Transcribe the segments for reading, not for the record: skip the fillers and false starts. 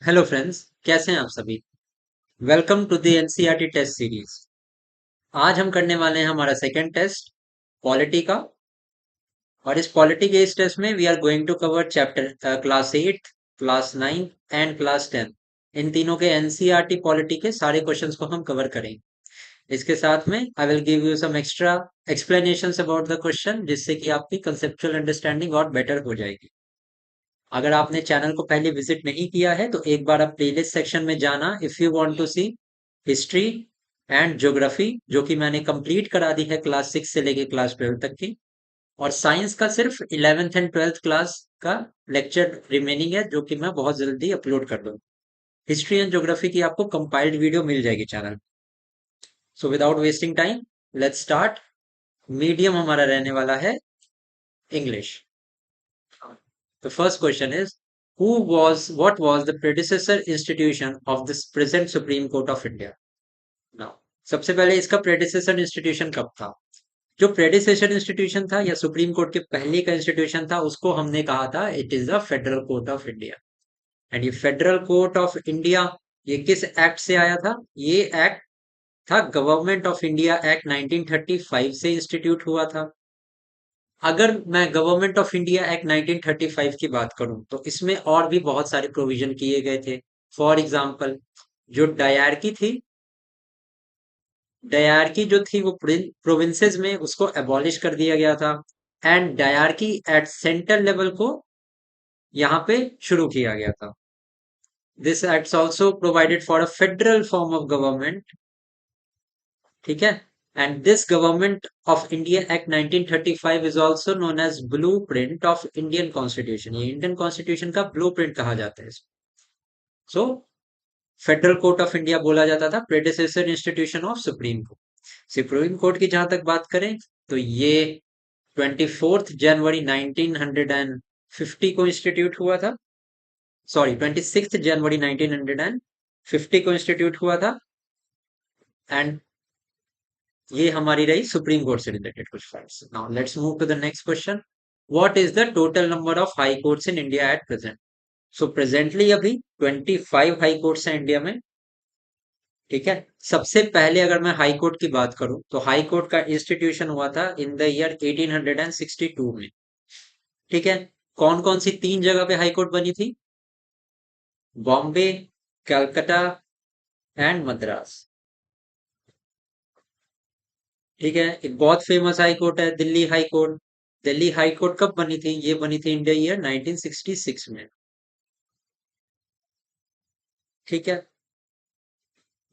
Hello friends, कैसे हैं आप सभी। Welcome to the NCERT test series. आज हम करने वाले हैं हमारा सेकंड टेस्ट पॉलिटी का। और इस पॉलिटी के इस टेस्ट में we are going to cover chapter class 8, class 9 and class 10। इन तीनों के एनसीईआरटी पॉलिटी के सारे क्वेश्चंस को हम कवर करेंगे। इसके साथ में I will give you some extra explanations about the question, जिससे कि आपकी कंसेप्चुअल अंडरस्टैंडिंग और बेटर हो जाएगी। अगर आपने चैनल को पहले विजिट नहीं किया है तो एक बार आप प्लेलिस्ट सेक्शन में जाना if you want to see history and geography, जो कि मैंने कंप्लीट करा दी है क्लास 6 से लेके क्लास 12 तक की। और साइंस का सिर्फ 11th एंड 12th क्लास का लेक्चर रिमेनिंग है, जो कि मैं बहुत जल्दी अपलोड कर दूंगा। हिस्ट्री एंड ज्योग्राफी की आपको कंपाइल्ड वीडियो मिल जाएगी channel. So without wasting time, let's start. Medium हमारा रहने वाला है English. The first question is, what was the predecessor institution of this present Supreme Court of India? Now, सबसे पहले इसका predecessor institution कब था? जो predecessor institution था या सुप्रीम कोर्ट के पहले का इंस्टीट्यूशन था, उसको हमने कहा था it is the federal court of India. And ये फेडरल कोर्ट ऑफ इंडिया ये किस एक्ट से आया था? ये एक्ट था गवर्नमेंट ऑफ इंडिया एक्ट 1935 से इंस्टीट्यूट हुआ था। अगर मैं गवर्नमेंट ऑफ इंडिया एक्ट 1935 की बात करूं तो इसमें और भी बहुत सारे प्रोविजन किए गए थे। फॉर एग्जांपल, जो डायरकी थी, डायरकी जो थी वो प्रोविंसेस में उसको एबॉलिश कर दिया गया था। And dyarchy at central level को यहाँ पे शुरू किया गया था। This act also provided for a federal form of government. ठीक है। And this government of India act 1935 is also known as blueprint of Indian constitution. ये इंडियन कॉन्स्टिट्यूशन का ब्लूप्रिंट कहा जाता है। So federal court of India बोला जाता था predecessor institution of supreme court. Supreme court की जहां तक बात करें तो ये 24 जनवरी 1950 को इंस्टीट्यूट हुआ था। सॉरी, 26 जनवरी 1950 को इंस्टीट्यूट हुआ था। एंड ये हमारी रही सुप्रीम कोर्ट से रिलेटेड कुछ facts. Now let's move to the next question. What is the total number of high courts in India at present? So presently अभी 25 हाई कोर्ट्स हैं इंडिया में। ठीक है। सबसे पहले अगर मैं हाई कोर्ट की बात करूं तो हाई कोर्ट का इंस्टीट्यूशन हुआ था इन द ईयर 1862 में। ठीक है। कौन कौन सी तीन जगह पे हाई कोर्ट बनी थी? बॉम्बे, कलकत्ता एंड मद्रास। ठीक है। एक बहुत फेमस हाई कोर्ट है Delhi high court. Delhi high court कब बनी थी? ये बनी थी इंडिया ईयर 1966 में। ठीक है।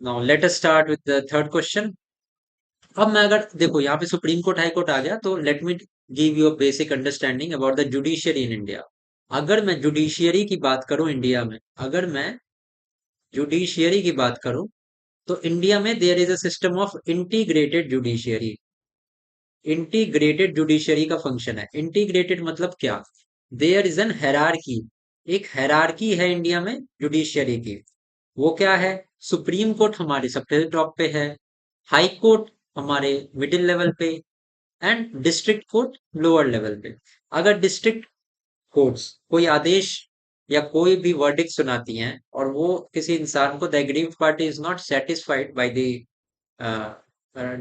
Now let us start with the third question. अब मैं अगर देखो यहाँ पे सुप्रीम कोर्ट हाई कोर्ट आ गया तो let me give you a basic understanding about the judiciary in India. अगर मैं जुडिशियरी की बात करूं इंडिया में, अगर मैं जुडिशियरी की बात करूं तो इंडिया में there is a system of integrated judiciary. Integrated judiciary का फंक्शन है। इंटीग्रेटेड मतलब क्या? There is an hierarchy. एक हेरारकी है इंडिया में जुडिशियरी की। वो क्या है? सुप्रीम कोर्ट हमारे सबसे टॉप पे है, हाई कोर्ट हमारे मिडिल लेवल पे, and district court lower level पे। अगर डिस्ट्रिक्ट कोर्ट्स कोई आदेश या कोई भी वर्डिक्ट सुनाती हैं और वो किसी इंसान को the aggrieved party is not satisfied by the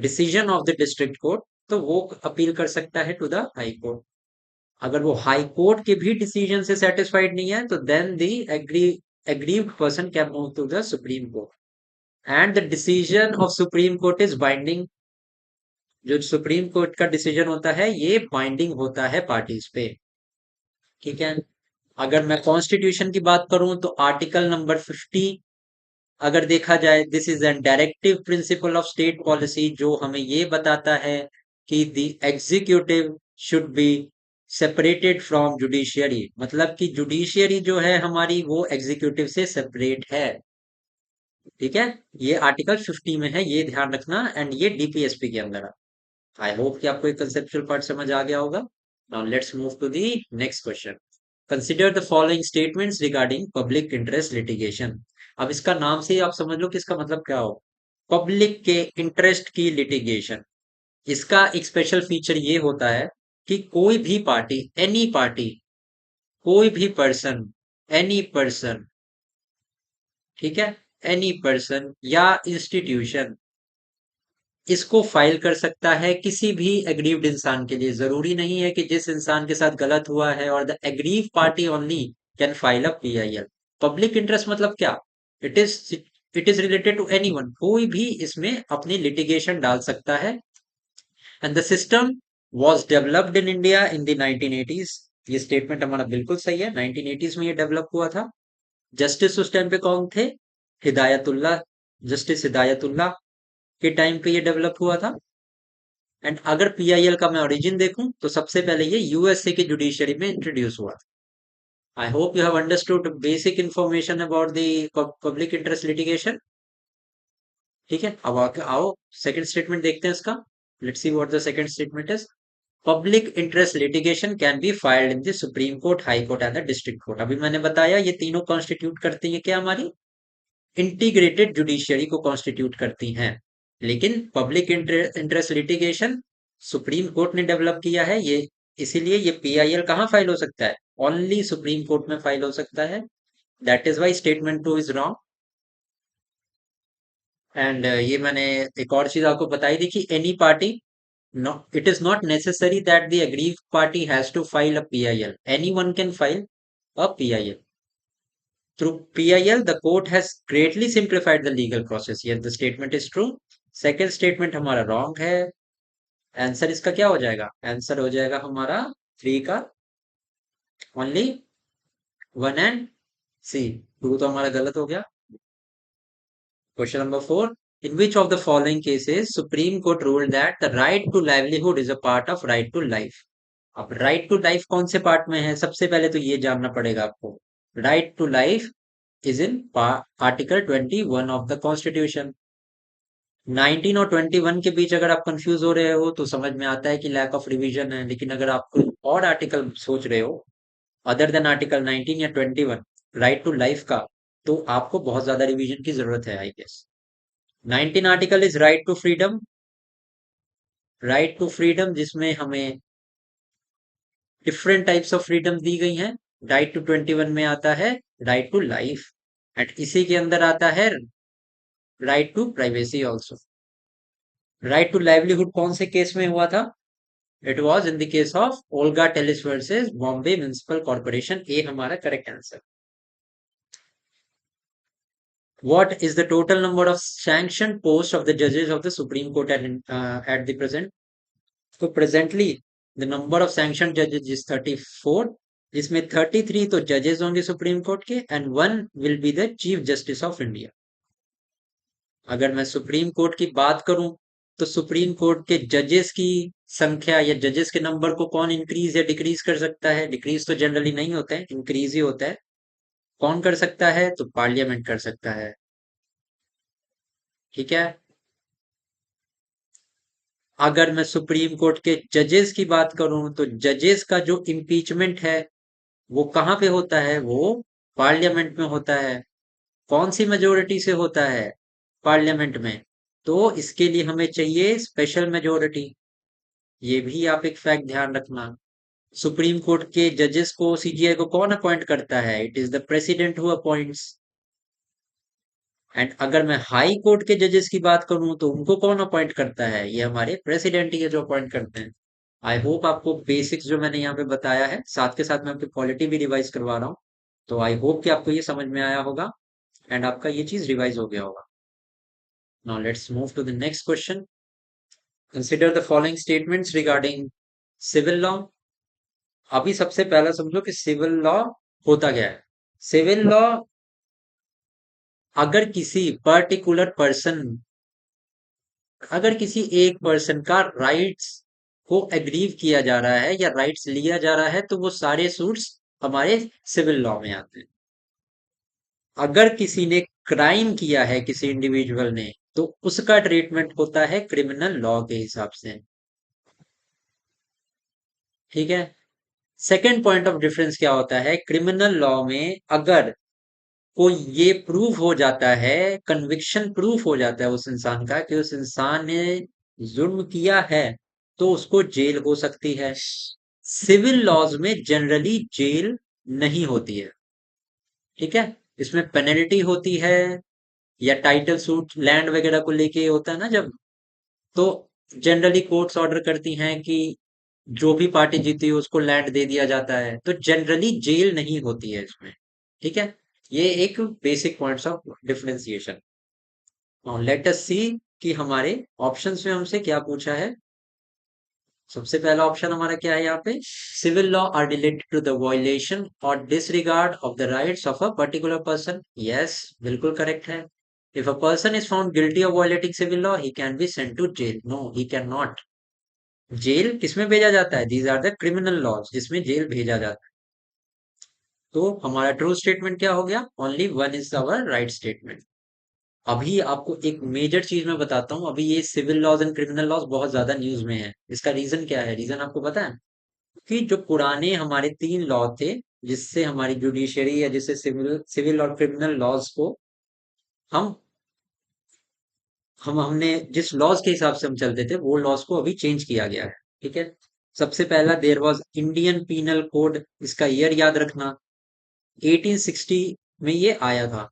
decision of the district court, तो वो अपील कर सकता है टू द हाई कोर्ट। अगर वो हाई कोर्ट के भी डिसीजन से सेटिस्फाइड नहीं है तो then the aggrieved person can move to the supreme court and the decision of supreme court is binding। जो सुप्रीम कोर्ट का डिसीजन होता है ये बाइंडिंग होता है पार्टीज पे। ठीक है। अगर मैं कॉन्स्टिट्यूशन की बात करूं तो आर्टिकल नंबर 50 अगर देखा जाए, this is an directive principle of state policy, जो हमें ये बताता है कि the executive should be separated from judiciary. मतलब कि जुडिशियरी जो है हमारी वो एग्जीक्यूटिव से सेपरेट है। ठीक है। ये आर्टिकल 50 में है, ये ध्यान रखना। एंड ये डीपीएसपी के अंदर है। आई होप कि आपको एक कंसेप्चुअल पार्ट समझ आ गया होगा। Now let's move to the next question. Consider the following statements regarding public interest litigation. अब इसका नाम से ही आप समझ लो कि इसका मतलब क्या हो। पब्लिक के इंटरेस्ट की लिटिगेशन। इसका एक स्पेशल फीचर ये होता है कि कोई भी पार्टी, एनी पार्टी, कोई भी पर्सन, एनी पर्सन ठीक है, एनी पर्सन या इंस्टीट्यूशन इसको फाइल कर सकता है किसी भी एग्रीव्ड इंसान के लिए। जरूरी नहीं है कि जिस इंसान के साथ गलत हुआ है, और the aggrieve party only can file a PIL. Public interest मतलब क्या? It is it is related to anyone, कोई भी इसमें अपनी लिटिगेशन डाल सकता है। And the system was developed in India in the 1980s। ये स्टेटमेंट हमारा बिल्कुल सही है, 1980s में ये डेवलप हुआ था। जस्टिस उस टाइम पे कौन थे? हिदायतुल्लाह, जस्टिस हिदायतुल्लाह के टाइम पे ये डेवलप हुआ था। एंड अगर पीआईएल का मैं ओरिजिन देखूं तो सबसे पहले ये यूएसए की जुडिशरी में इंट्रोड्यूस हुआ था। I hope you have understood basic information about the public interest litigation. ठीक है, अब आओ सेकंड स्टेटमेंट देखते हैं इसका। Let's see what the second statement is. Public interest litigation can be filed in the supreme court, high court and the district court. अभी मैंने बताया ये तीनों कॉन्स्टिट्यूट करती हैं क्या? हमारी इंटीग्रेटेड जुडिशियरी को कॉन्स्टिट्यूट करती हैं। लेकिन public interest litigation supreme court ने डेवलप किया है ये, इसीलिए ये पीआईएल कहाँ फाइल हो सकता है? ओनली सुप्रीम कोर्ट में फाइल हो सकता है। That is Y statement two is wrong. And ये मैंने एक और चीज आपको बताई थी कि any party, no, it is not necessary that the aggrieved party has to file a PIL. Anyone can file a PIL. Through PIL, the court has greatly simplified the legal process. Yes, the statement is true. Second statement हमारा wrong है। Answer इसका क्या हो जाएगा? Answer हो जाएगा हमारा three का only one and C. Two तो हमारा गलत हो गया। Question number 4. In which of the following cases Supreme Court ruled that the right to livelihood is a part of right to life? अब राइट टू लाइफ कौन से part में है? सबसे पहले तो ये जानना पड़ेगा आपको। Right to life is in article 21 of the constitution. 19 और 21 के बीच अगर आप कंफ्यूज हो रहे हो तो समझ में आता है कि लैक ऑफ रिवीजन है। लेकिन अगर आप कोई और आर्टिकल सोच रहे हो अदर देन आर्टिकल 19 या 21 राइट टू लाइफ का, तो आपको बहुत ज्यादा रिवीजन की जरूरत है I guess. 19 article is right to freedom, right to freedom जिसमें हमें डिफरेंट टाइप्स ऑफ फ्रीडम दी गई हैं। राइट टू 21 में आता है राइट टू लाइफ, एंड इसी के अंदर आता है right to privacy also. Right to livelihood कौन से केस में हुआ था? It was in the case of Olga Tellis versus Bombay municipal corporation. A हमारा correct answer. What is the total number of sanctioned posts of the judges of the Supreme Court at the present? So presently, the number of sanctioned judges is 34, जिसमें 33 तो जजेस होंगे supreme court के, and one will be the chief justice of India. अगर मैं supreme court की बात करूं तो सुप्रीम कोर्ट के जजेस की संख्या या जजेस के नंबर को कौन इंक्रीज या डिक्रीज कर सकता है? डिक्रीज तो जनरली नहीं होता है, इंक्रीज ही होता है। कौन कर सकता है? तो पार्लियामेंट कर सकता है। ठीक है, अगर मैं सुप्रीम कोर्ट के जजेस की बात करूं तो जजेस का जो इम्पीचमेंट है वो कहाँ पे होता है? वो पार्लियामेंट में होता है। कौन सी मेजोरिटी से होता है? पार्लियामेंट में। तो इसके लिए हमें चाहिए स्पेशल मेजोरिटी। ये भी आप एक फैक्ट ध्यान रखना। सुप्रीम कोर्ट के जजेस को, सीजीआई को कौन अपॉइंट करता है? It is the president who appoints. And अगर मैं हाई कोर्ट के जजेस की बात करूं तो उनको कौन अपॉइंट करता है? ये हमारे प्रेसिडेंट ही है जो अपॉइंट करते हैं। आई होप आपको बेसिक्स जो मैंने यहाँ पे बताया है, साथ के साथ मैं आपकी पॉलिटी भी रिवाइज करवा रहा हूँ, तो आई होप कि आपको ये समझ में आया होगा एंड आपका ये चीज रिवाइज हो गया होगा। Now let's move to the next question. Consider the following statements regarding civil law. अभी सबसे पहला समझो कि सिविल लॉ होता क्या है। सिविल लॉ, अगर किसी पर्टिकुलर पर्सन, अगर किसी एक पर्सन का राइट्स को एग्रीव किया जा रहा है या राइट्स लिया जा रहा है तो वो सारे सूट्स हमारे सिविल लॉ में आते हैं। अगर किसी ने क्राइम किया है किसी इंडिविजुअल ने तो उसका ट्रीटमेंट होता है क्रिमिनल लॉ के हिसाब से। ठीक है, सेकेंड पॉइंट ऑफ डिफरेंस क्या होता है? क्रिमिनल लॉ में अगर कोई ये प्रूफ हो जाता है, कन्विक्शन प्रूफ हो जाता है उस इंसान का कि उस इंसान ने जुर्म किया है, तो उसको जेल हो सकती है। सिविल लॉज में जनरली जेल नहीं होती है। ठीक है, इसमें पेनल्टी होती है, या टाइटल सूट लैंड वगैरह को लेके होता है ना जब, तो जनरली कोर्ट्स ऑर्डर करती हैं कि जो भी पार्टी जीती है उसको लैंड दे दिया जाता है, तो जनरली जेल नहीं होती है इसमें। ठीक है, ये एक basic points of differentiation. Let us see कि हमारे ऑप्शंस में हमसे क्या पूछा है। सबसे पहला ऑप्शन हमारा क्या है यहाँ पे, civil law are related to the violation और disregard of the rights of a particular person. Yes, बिल्कुल करेक्ट है। If a person is found guilty of violating civil law he can be sent to jail. No, he can not. Jail किसमें भेजा जाता है, these are the criminal laws जिसमें jail भेजा जाता है। तो हमारा ट्रू स्टेटमेंट क्या हो गया, only one is our right statement. अभी आपको एक मेजर चीज मैं बताता हूँ, अभी ये civil laws and criminal laws बहुत ज्यादा न्यूज में है। इसका रीजन क्या है, रीजन आपको पता है कि जो पुराने हमारे 3 लॉ थे, जिससे हमारी जुडिशरी या जिससे सिविल सिविल और क्रिमिनल लॉज को हम हमने जिस लॉज के हिसाब से हम चलते थे वो लॉज को अभी चेंज किया गया है। ठीक है, सबसे पहला there was Indian penal code. इसका ईयर याद रखना, 1860 में ये आया था।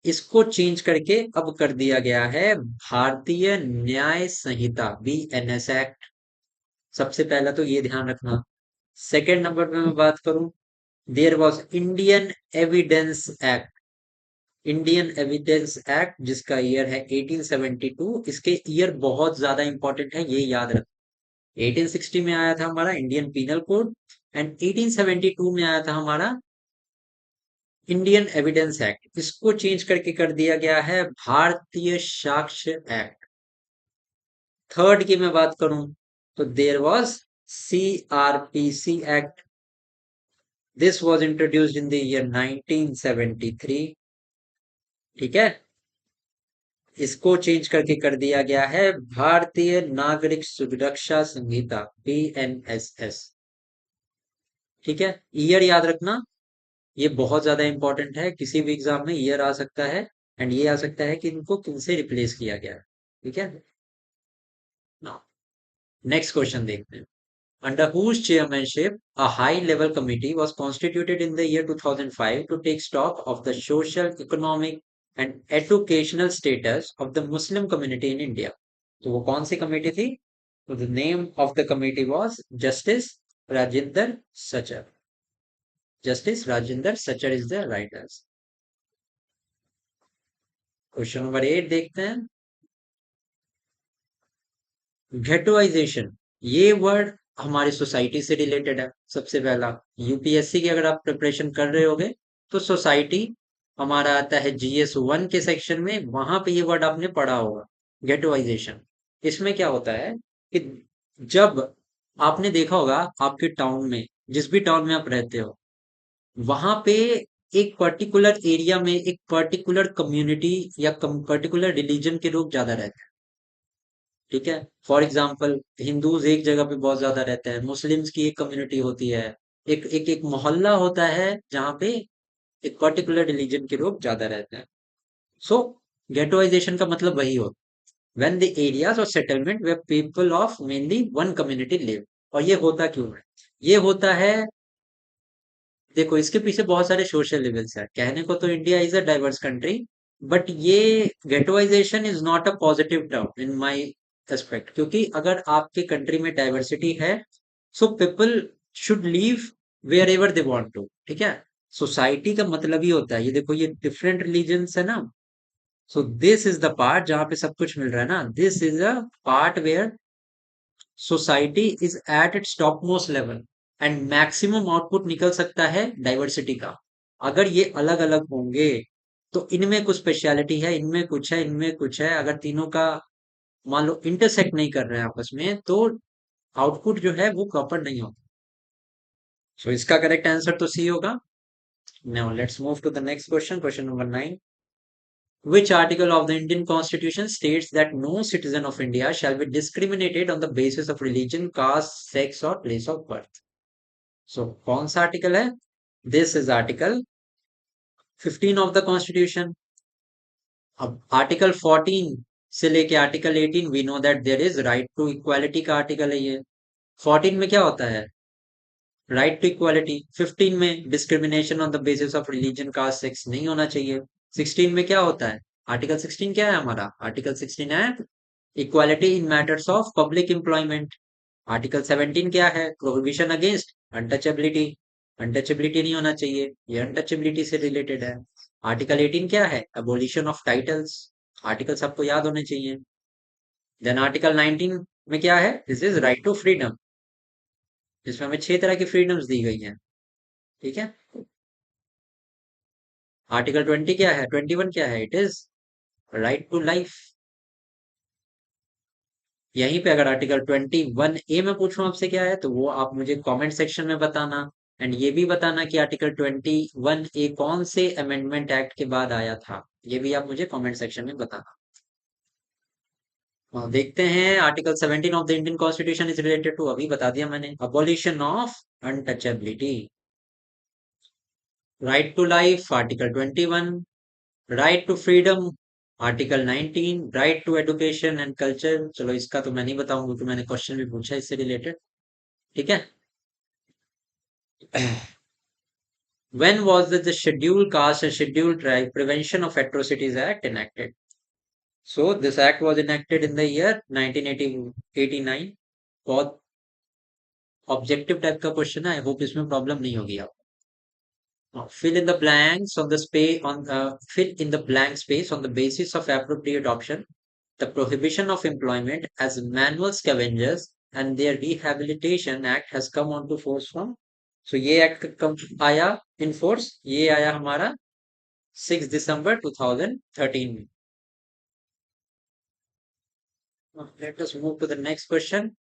इसको चेंज करके अब कर दिया गया है भारतीय न्याय संहिता, BNS एक्ट। सबसे पहला तो ये ध्यान रखना। सेकंड नंबर पे मैं बात करूं, there was Indian evidence act. Indian evidence act जिसका ईयर है 1872। इसके ईयर बहुत ज्यादा इंपॉर्टेंट है, ये याद रखना। 1860 में आया था हमारा इंडियन पीनल कोड, एंड 1872 में आया था हमारा इंडियन एविडेंस एक्ट। इसको चेंज करके कर दिया गया है भारतीय साक्ष्य एक्ट। थर्ड की मैं बात करूं तो there was CRPC act. This was introduced in the year 1973। ठीक है, इसको चेंज करके कर दिया गया है भारतीय नागरिक सुरक्षा संहिता, BNSS। ठीक है, ईयर याद रखना, ये बहुत ज्यादा इंपॉर्टेंट है, किसी भी एग्जाम में ईयर आ सकता है, एंड ये आ सकता है कि इनको किनसे रिप्लेस किया गया है। ठीक है, नेक्स्ट क्वेश्चन देखते हैं। Under whose chairmanship a high-level committee was constituted in the year 2005 to take stock of the social, economic, and educational status of the Muslim community in India? तो वो कौन सी कमेटी थी? तो the name of the committee was Justice Rajinder Sachar. Justice Rajinder Sachar is the right answer. Question number 8 देखते हैं। घेटोइजेशन, ये word हमारी society से रिलेटेड है। सबसे पहला, यूपीएससी की अगर आप प्रिपरेशन कर रहे होगे तो सोसाइटी हमारा आता है GS1 के सेक्शन में, वहां पे ये वर्ड आपने पढ़ा होगा, गेटोइजेशन। इसमें क्या होता है कि जब आपने देखा होगा आपके टाउन में, जिस भी टाउन में आप रहते हो, वहां पे एक पर्टिकुलर एरिया में एक पर्टिकुलर कम्युनिटी या पर्टिकुलर रिलीजन के लोग ज्यादा रहते हैं। ठीक है, फॉर एग्जाम्पल हिंदूज एक जगह पे बहुत ज्यादा रहते हैं, मुस्लिम्स की एक कम्युनिटी होती है, एक मोहल्ला होता है जहाँ पे एक पर्टिकुलर रिलीजन के लोग ज्यादा रहते हैं। सो गेटोइजेशन का मतलब वही होता है, व्हेन द एरियाज और settlement where people of mainly one community live. और ये होता क्यों है, ये होता है, देखो इसके पीछे बहुत सारे सोशल लेवल्स है। कहने को तो India is a diverse country, but ये ghettoization is not a positive term in my aspect, क्योंकि अगर आपके कंट्री में डाइवर्सिटी है, so people should live wherever they want to. ठीक है, सोसाइटी का मतलब ही होता है, ये देखो ये डिफरेंट रिलीजन्स है ना, so this is the part जहां पे सब कुछ मिल रहा है ना, this is a part where society is at its top most level, and maximum output निकल सकता है डाइवर्सिटी का। अगर ये अलग अलग होंगे तो इनमें कुछ स्पेशलिटी है, इनमें कुछ है, इनमें कुछ है, अगर तीनों का मान लो इंटरसेक्ट नहीं कर रहे हैं आपस में, तो आउटपुट जो है वो प्रॉपर नहीं होता। सो इसका करेक्ट आंसर तो सी होगा। Now let's move to the next question, question number 9। Which article of the Indian Constitution states that no citizen of India shall be discriminated on the basis of religion, caste, sex or place of birth? So कौन सा article है? This is Article 15 of the Constitution. अब article 14 से लेके article 18 we know that there is right to equality का article है ये। 14 में क्या होता है? Right to equality. 15 में discrimination on the basis of religion, caste, sex नहीं होना चाहिए। 16 में क्या होता है? आर्टिकल 16 क्या है हमारा? आर्टिकल 16 है equality in matters of public employment. Article 17 क्या है? Prohibition against untouchability. अनटचेबिलिटी नहीं होना चाहिए, ये अनटचेबिलिटी से रिलेटेड है। आर्टिकल 18 क्या है? Abolition of titles. आर्टिकल सबको याद होने चाहिए। देन आर्टिकल 19 में क्या है? This is right to freedom, जिसमें हमें 6 तरह की फ्रीडम्स दी गई हैं। ठीक है। आर्टिकल 20 क्या है? 21 क्या है? It is right to life. यहीं पे अगर आर्टिकल 21 ए में पूछूं आपसे क्या है, तो वो आप मुझे कमेंट सेक्शन में बताना। एंड ये भी बताना कि आर्टिकल 21 ए कौन से अमेंडमेंट एक्ट के बाद आया था, ये भी आप मुझे कमेंट सेक्शन में बताना। देखते हैं। Article 17 of the Indian constitution is related to, अभी बता दिया मैंने, abolition of untouchability. Right to life article 21, right to freedom article 19, right to education and culture, चलो इसका तो मैं नहीं बताऊंगा क्योंकि मैंने क्वेश्चन भी पूछा इससे रिलेटेड। ठीक है। When was the Scheduled Caste and Scheduled Tribe Prevention of Atrocities Act enacted? So this act was enacted in the year 1989। बहुत ऑब्जेक्टिव टाइप का क्वेश्चन है, आई होप इसमें प्रॉब्लम नहीं होगी आप। Fill in the blanks on the space on fill in the blank space on the basis of appropriate option. The Prohibition of Employment as Manual Scavengers and their Rehabilitation Act has come on to force from, so ये act कब आया in force? ये आया हमारा 6 दिसंबर 2013 में। Let us move to the next question.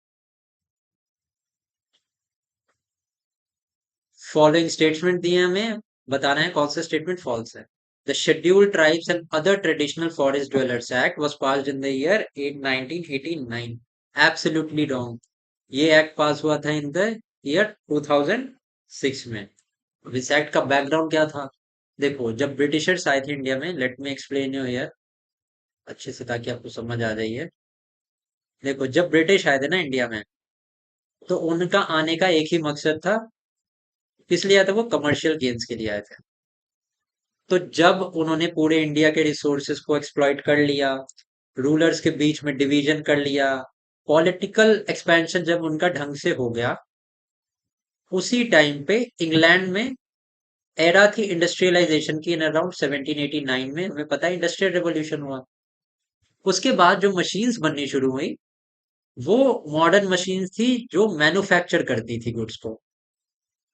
Following statement दिए हमें, बताना है कौन सा स्टेटमेंट फॉल्स है। The scheduled tribes and other traditional forest dwellers act was passed in the year 1989। Absolutely wrong. ये एक्ट पास हुआ था इन द ईयर 2006 में। अब इस एक्ट का बैकग्राउंड क्या था? देखो, जब ब्रिटिशर्स आए थे इंडिया में, let me explain you here अच्छे से ताकि आपको समझ आ जाइए। देखो, जब ब्रिटिश आए थे ना इंडिया में, तो उनका आने का एक ही मकसद था। किस लिए आए थे वो? कमर्शियल गेन्स के लिए आए थे। तो जब उन्होंने पूरे इंडिया के रिसोर्सेज को एक्सप्लॉइट कर लिया, रूलर्स के बीच में डिवीजन कर लिया, पॉलिटिकल एक्सपेंशन जब उनका ढंग से हो गया, उसी टाइम पे इंग्लैंड में एरा थी इंडस्ट्रियलाइजेशन की। इन अराउंड 1789 में हमें पता है इंडस्ट्रियल रेवोल्यूशन हुआ। उसके बाद जो मशीन्स बननी शुरू हुई, वो मॉडर्न मशीन्स थी जो मैन्युफैक्चर करती थी गुड्स को।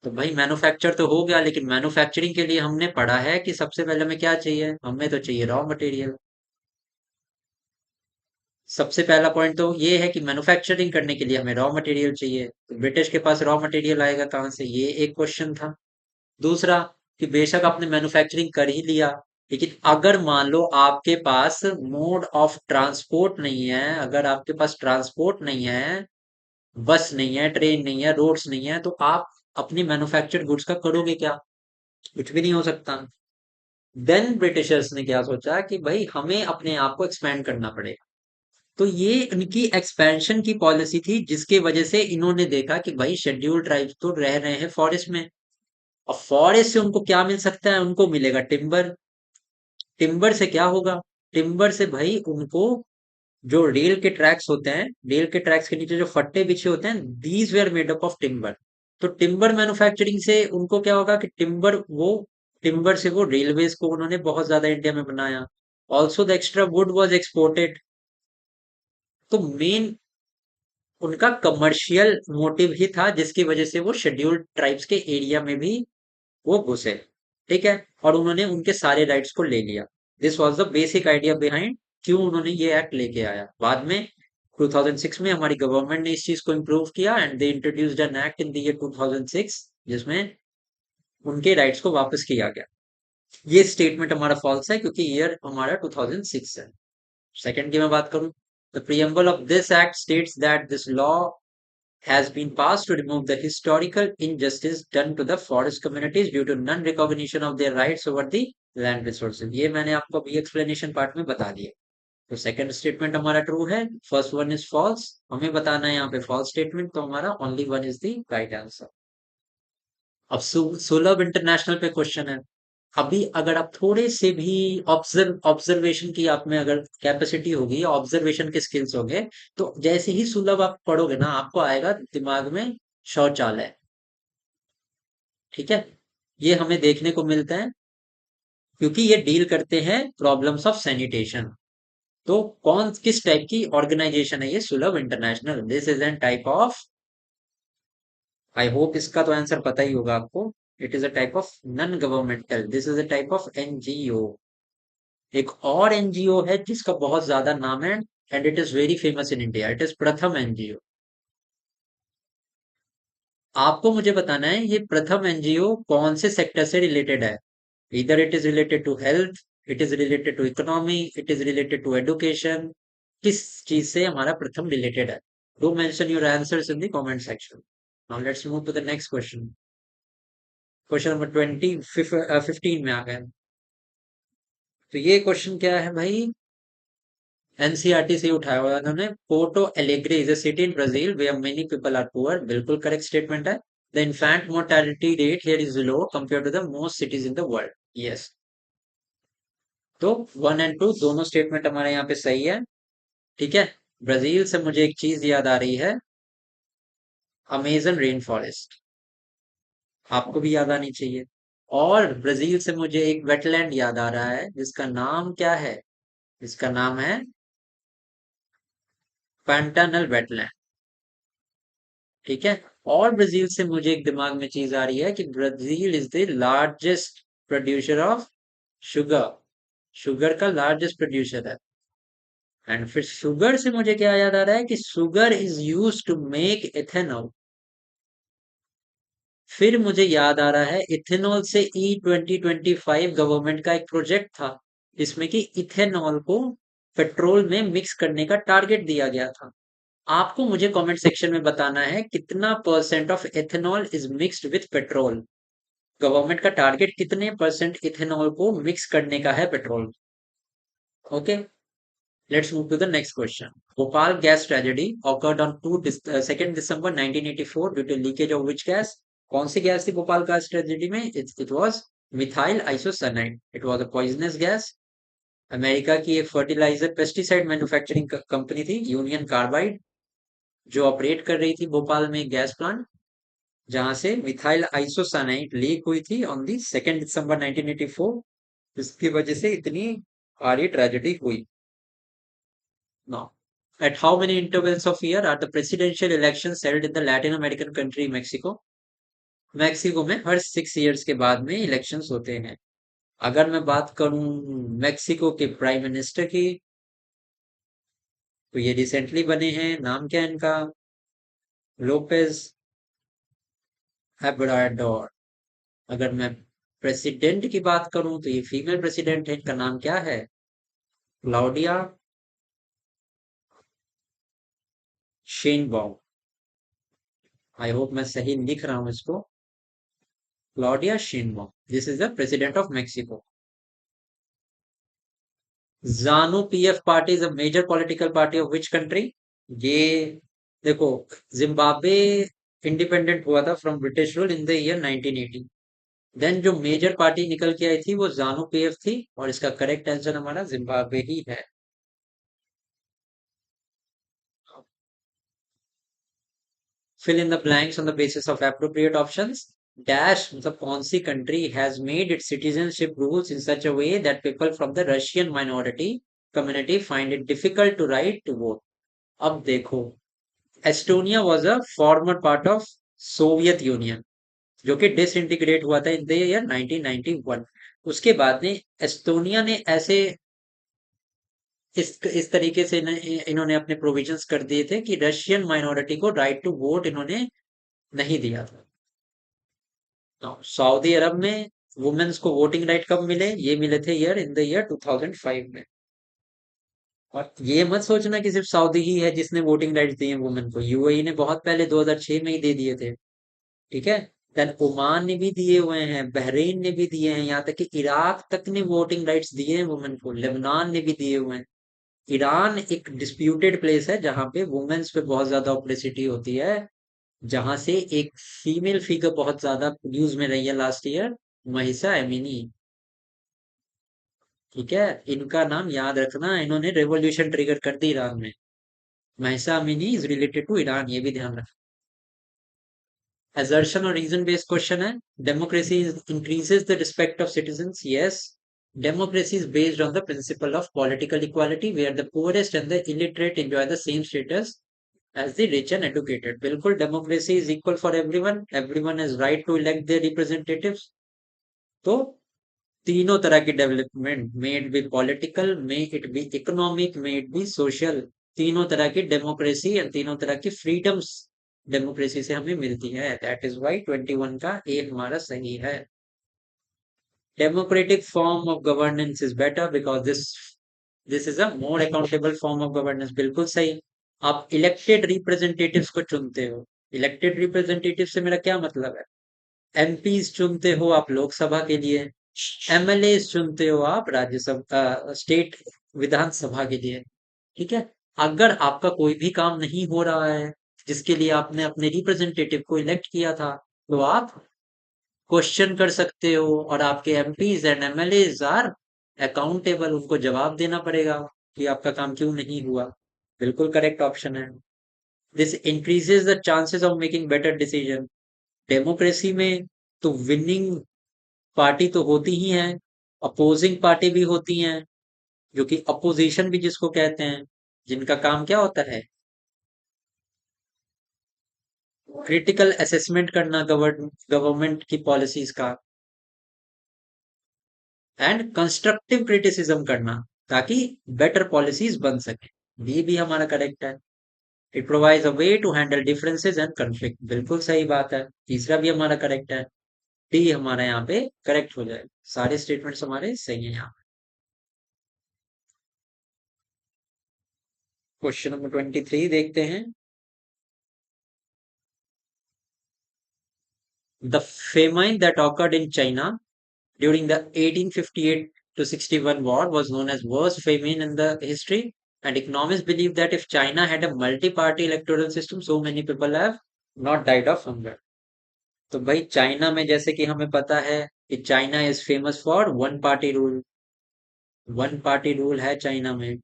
तो भाई मैन्युफैक्चर तो हो गया, लेकिन मैन्युफैक्चरिंग के लिए हमने पढ़ा है कि सबसे पहले हमें क्या चाहिए? हमें तो चाहिए रॉ मटेरियल। सबसे पहला पॉइंट तो ये है कि मैन्युफैक्चरिंग करने के लिए हमें रॉ मटेरियल चाहिए, तो ब्रिटिश के पास रॉ मटेरियल आएगा कहाँ से? ये एक क्वेश्चन था। दूसरा, कि बेशक आपने मैन्युफैक्चरिंग कर ही लिया, लेकिन अगर मान लो आपके पास मोड ऑफ ट्रांसपोर्ट नहीं है, अगर आपके पास ट्रांसपोर्ट नहीं है, बस नहीं है, ट्रेन नहीं है, रोड्स नहीं है, तो आप अपनी मैन्युफैक्चर्ड गुड्स का करोगे क्या? कुछ भी नहीं हो सकता। देन ब्रिटिशर्स ने क्या सोचा कि भाई हमें अपने आप को एक्सपैंड करना पड़ेगा। तो ये इनकी एक्सपेंशन की पॉलिसी थी, जिसकी वजह से इन्होंने देखा कि भाई शेड्यूल्ड ट्राइब्स तो रह रहे हैं फॉरेस्ट में। अब फॉरेस्ट से उनको क्या मिल सकता है? उनको मिलेगा टिम्बर। टिम्बर से क्या होगा? टिम्बर से भाई उनको जो रेल के ट्रैक्स होते हैं, रेल के ट्रैक्स के नीचे जो फट्टे बिछे होते हैं, these were made up of timber. तो टिम्बर मैन्युफैक्चरिंग से उनको क्या होगा कि टिम्बर से वो रेलवेज को उन्होंने बहुत ज्यादा इंडिया में बनाया। Also the extra would was exported. तो मेन उनका कमर्शियल मोटिव ही था, जिसकी वजह से वो शेड्यूल्ड ट्राइब्स के एरिया में भी वो घुसे। ठीक है। और उन्होंने उनके सारे राइट्स को ले लिया। This was the basic idea behind क्यों उन्होंने ये एक्ट लेके आया। बाद में 2006 में हमारी गवर्नमेंट ने इस चीज को इम्प्रूव किया and they introduced an act in the year 2006, जिसमें उनके राइट्स को वापस किया गया। ये स्टेटमेंट हमारा फॉल्स है क्योंकि ईयर हमारा 2006 है। सेकंड की मैं बात करूं, the preamble of this act states that this law has been passed to remove the historical injustice done to the forest communities due to non-recognition of their rights over the land resources। ये मैंने आपको अभी explanation part में बता दिया। तो second statement हमारा true है, फर्स्ट वन इज फॉल्स। हमें बताना है यहाँ पे फॉल्स स्टेटमेंट, तो हमारा only one is the right answer. अब सुलभ इंटरनेशनल पे क्वेश्चन है। अभी अगर आप थोड़े से भी ऑब्जर्वेशन की आप में अगर कैपेसिटी होगी या ऑब्जर्वेशन के स्किल्स होंगे, तो जैसे ही सुलभ आप पढ़ोगे ना, आपको आएगा दिमाग में शौचालय। ठीक है, ये हमें देखने को मिलता है क्योंकि ये डील करते हैं प्रॉब्लम्स ऑफ सैनिटेशन। तो कौन किस टाइप की ऑर्गेनाइजेशन है ये सुलभ international? This is an type of, I hope इसका तो आंसर पता ही होगा आपको। It is a type of non governmental, this is a type of NGO. एक और एनजीओ है जिसका बहुत ज्यादा नाम है and it is very famous in India, it is प्रथम एनजीओ। आपको मुझे बताना है ये प्रथम एनजीओ कौन से सेक्टर से रिलेटेड है। इधर it is related to health, it is related to economy, it is related to education. किस चीज से हमारा प्रथम रिलेटेड है? Do mention your answers in the comment section. Now let's move to the next question. Question number 15 में आ गए। तो ये क्वेश्चन क्या है भाई? एनसीईआरटी से उठाया हुआ है उन्होंने। Porto Alegre is a city in Brazil where many people are poor. बिल्कुल करेक्ट स्टेटमेंट है। The infant mortality rate here is low compare to the most cities in the world. Yes. तो 1 and 2 दोनों statement हमारे यहाँ पे सही है। ठीक है। ब्राजील से मुझे एक चीज याद आ रही है, अमेजन रेन फॉरेस्ट। आपको भी याद आनी चाहिए। और ब्राजील से मुझे एक वेटलैंड याद आ रहा है जिसका नाम क्या है? इसका नाम है पैंटानल वेटलैंड। ठीक है। और ब्राजील से मुझे एक दिमाग में चीज आ रही है कि Brazil is the largest producer of sugar. Sugar का लार्जेस्ट प्रोड्यूसर है। एंड फिर शुगर से मुझे क्या याद आ रहा है कि sugar is use to make ethanol. फिर मुझे याद आ रहा है इथेनॉल से E2025 गवर्नमेंट का एक प्रोजेक्ट था जिसमें कि इथेनॉल को पेट्रोल में मिक्स करने का टारगेट दिया गया था। आपको मुझे कमेंट सेक्शन में बताना है कितना percent of ethanol is mixed with petrol. Government का टारगेट कितने परसेंट इथेनॉल को मिक्स करने का है petrol. Okay, let's move to the next question. Bhopal gas tragedy occurred on 2 December 1984 due to leakage of which gas? कौन सी gas थी Bhopal gas tragedy में? It was methyl isocyanide. It was a poisonous gas. America की एक fertiliser pesticide manufacturing company थी union carbide, जो operate कर रही थी भोपाल में गैस प्लांट, जहां से मिथाइल आइसोसाइनाइड लीक हुई थी ऑन दी 2 December 1984। इसकी वजह से इतनी भारी ट्रेजेडी हुई। Now, at how many intervals of year are the presidential elections held in the Latin American country Mexico? Mexico में हर 6 years के बाद में इलेक्शंस होते हैं। अगर मैं बात करूं मेक्सिको के प्राइम मिनिस्टर की, तो ये रिसेंटली बने हैं, नाम क्या है इनका? लोपेज एब्राडोर। अगर मैं प्रेसिडेंट की बात करूं तो ये फीमेल प्रेसिडेंट है, इनका नाम क्या है? Claudia Sheinbaum. आई होप मैं सही लिख रहा हूं इसको। Claudia Sheinbaum, this is the president of Mexico. ZANU PF party is a major political party of which country? ये देखो, जिम्बाब्वे इंडिपेंडेंट हुआ था from British rule in the year 1980। Then जो मेजर पार्टी निकल के आई थी वो जानू पीएफ थी, और इसका करेक्ट आंसर हमारा जिम्बाब्वे ही है। Fill in the blanks on the basis of appropriate options. Dash मतलब कौन सी country has made its citizenship rules in such a way that people from the Russian minority community find it difficult to right to vote? अब देखो, Estonia was a former part of Soviet Union, जो कि disintegrate हुआ था इन the year 1991। उसके बाद में Estonia ने ऐसे इस तरीके से इन्होंने अपने प्रोविजंस कर दिए थे कि रशियन माइनॉरिटी को राइट टू वोट इन्होंने नहीं दिया था। सऊदी अरब में वुमेन्स को वोटिंग राइट कब मिले? ये मिले थे इन द ईयर 2005 में। और ये मत सोचना कि सिर्फ सऊदी ही है जिसने वोटिंग राइट्स दिए वुमेन को, यूएई ने बहुत पहले 2006 में ही दे दिए थे। ठीक है। देन ओमान ने भी दिए हुए हैं, बहरीन ने भी दिए हैं, यहाँ तक कि इराक तक ने वोटिंग राइट्स दिए हैं वुमेन को, लेबनान ने भी दिए हुए हैं। ईरान एक डिस्प्यूटेड प्लेस है जहां पे वुमेन्स पे बहुत ज्यादा ऑप्रेसिटी होती है, जहां से एक फीमेल फिगर बहुत ज्यादा न्यूज में रही है लास्ट ईयर, महिसा एमिनी। ठीक है, इनका नाम याद रखना, इन्होंने रेवोल्यूशन ट्रिगर कर दी ईरान में। Mahsa Amini is related to Iran, ये भी ध्यान रखना। assertion और रीजन बेस्ड क्वेश्चन है। Democracy increases the respect of citizens, yes. Democracy is based on the principle of political equality where the poorest and the illiterate enjoy the same status as the rich and educated. बिल्कुल, democracy is equal for everyone, everyone has right to elect their representatives. तो तीनों तरह की development, may it be political, may it be economic, may it be social, तीनों तरह की democracy या तीनों तरह की फ्रीडम्स डेमोक्रेसी से हमें मिलती है। दैट इज वाई 21 का ए हमारा सही है। Democratic form of governance is better because this is a more accountable form of governance. बिल्कुल सही। आप इलेक्टेड रिप्रेजेंटेटिव्स को चुनते हो। इलेक्टेड रिप्रेजेंटेटिव से मेरा क्या मतलब है? एमपीज चुनते हो आप लोकसभा के लिए, एमएलए चुनते हो आप राज्यसभा स्टेट विधानसभा के लिए। ठीक है, अगर आपका कोई भी काम नहीं हो रहा है जिसके लिए आपने अपने रिप्रेजेंटेटिव को इलेक्ट किया था, तो आप क्वेश्चन कर सकते हो और आपके MPs and MLA are accountable, उनको जवाब देना पड़ेगा कि आपका काम क्यों नहीं हुआ। बिल्कुल करेक्ट ऑप्शन है। This increases the chances of making better decision. Democracy में तो विनिंग पार्टी तो होती ही है, अपोजिंग पार्टी भी होती हैं, जो कि अपोजिशन भी जिसको कहते हैं, जिनका काम क्या होता है? क्रिटिकल असेसमेंट करना गवर्नमेंट की पॉलिसीज का, एंड कंस्ट्रक्टिव क्रिटिसिज्म करना, ताकि बेटर पॉलिसीज बन सके। ये भी हमारा करेक्ट है। It provides a way to handle differences and conflict. बिल्कुल सही बात है। तीसरा भी हमारा करेक्ट है। डी हमारा यहाँ पे करेक्ट हो जाएगा। सारे स्टेटमेंट्स हमारे सही हैं यहाँ। क्वेश्चन नंबर 23 देखते हैं। The famine that occurred in China during the 1858 to 61 war was known as worst famine in the history, and economists believe that if China had a multi-party electoral system, so many people have not died of hunger. तो भाई China में जैसे कि हमें पता है कि China is famous for one party rule. One party rule है चाइना में,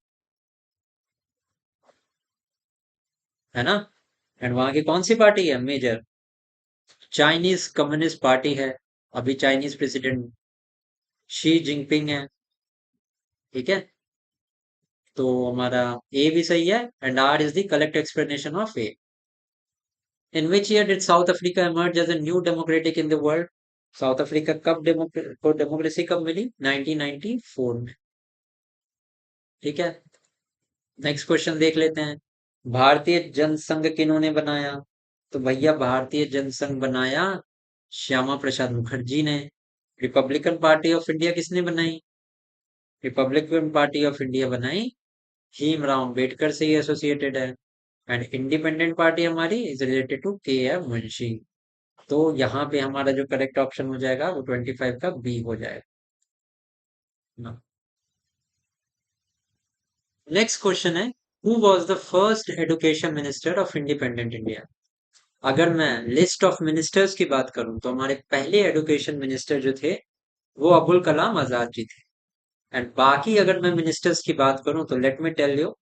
है ना। एंड वहां की कौन सी पार्टी है मेजर? चाइनीज कम्युनिस्ट पार्टी है। अभी चाइनीज प्रेसिडेंट शी जिनपिंग है। ठीक है, तो हमारा ए भी सही है, and R is the correct explanation of A. In which year did South Africa emerge as a new democratic in the world? South Africa कब को डेमोक्रेसी कब मिली? 1994 में। ठीक है, नेक्स्ट क्वेश्चन देख लेते हैं। भारतीय जनसंघ किन्होंने बनाया? तो भैया भारतीय जनसंघ बनाया श्यामा प्रसाद मुखर्जी ने। रिपब्लिकन पार्टी ऑफ इंडिया किसने बनाई? रिपब्लिकन पार्टी ऑफ इंडिया बनाई भीमराव अम्बेडकर से ही एसोसिएटेड है। एंड इंडिपेंडेंट पार्टी हमारी इज रिलेटेड टू के एम मुंशी। तो यहाँ पे हमारा जो करेक्ट ऑप्शन हो जाएगा वो 25 का बी हो जाएगा। नेक्स्ट क्वेश्चन है, who was the first education minister of independent India? अगर मैं लिस्ट ऑफ मिनिस्टर्स की बात करूं तो हमारे पहले एजुकेशन मिनिस्टर जो थे वो अबुल कलाम आजाद जी थे। एंड बाकी अगर मैं मिनिस्टर्स की बात करूं तो let me tell you,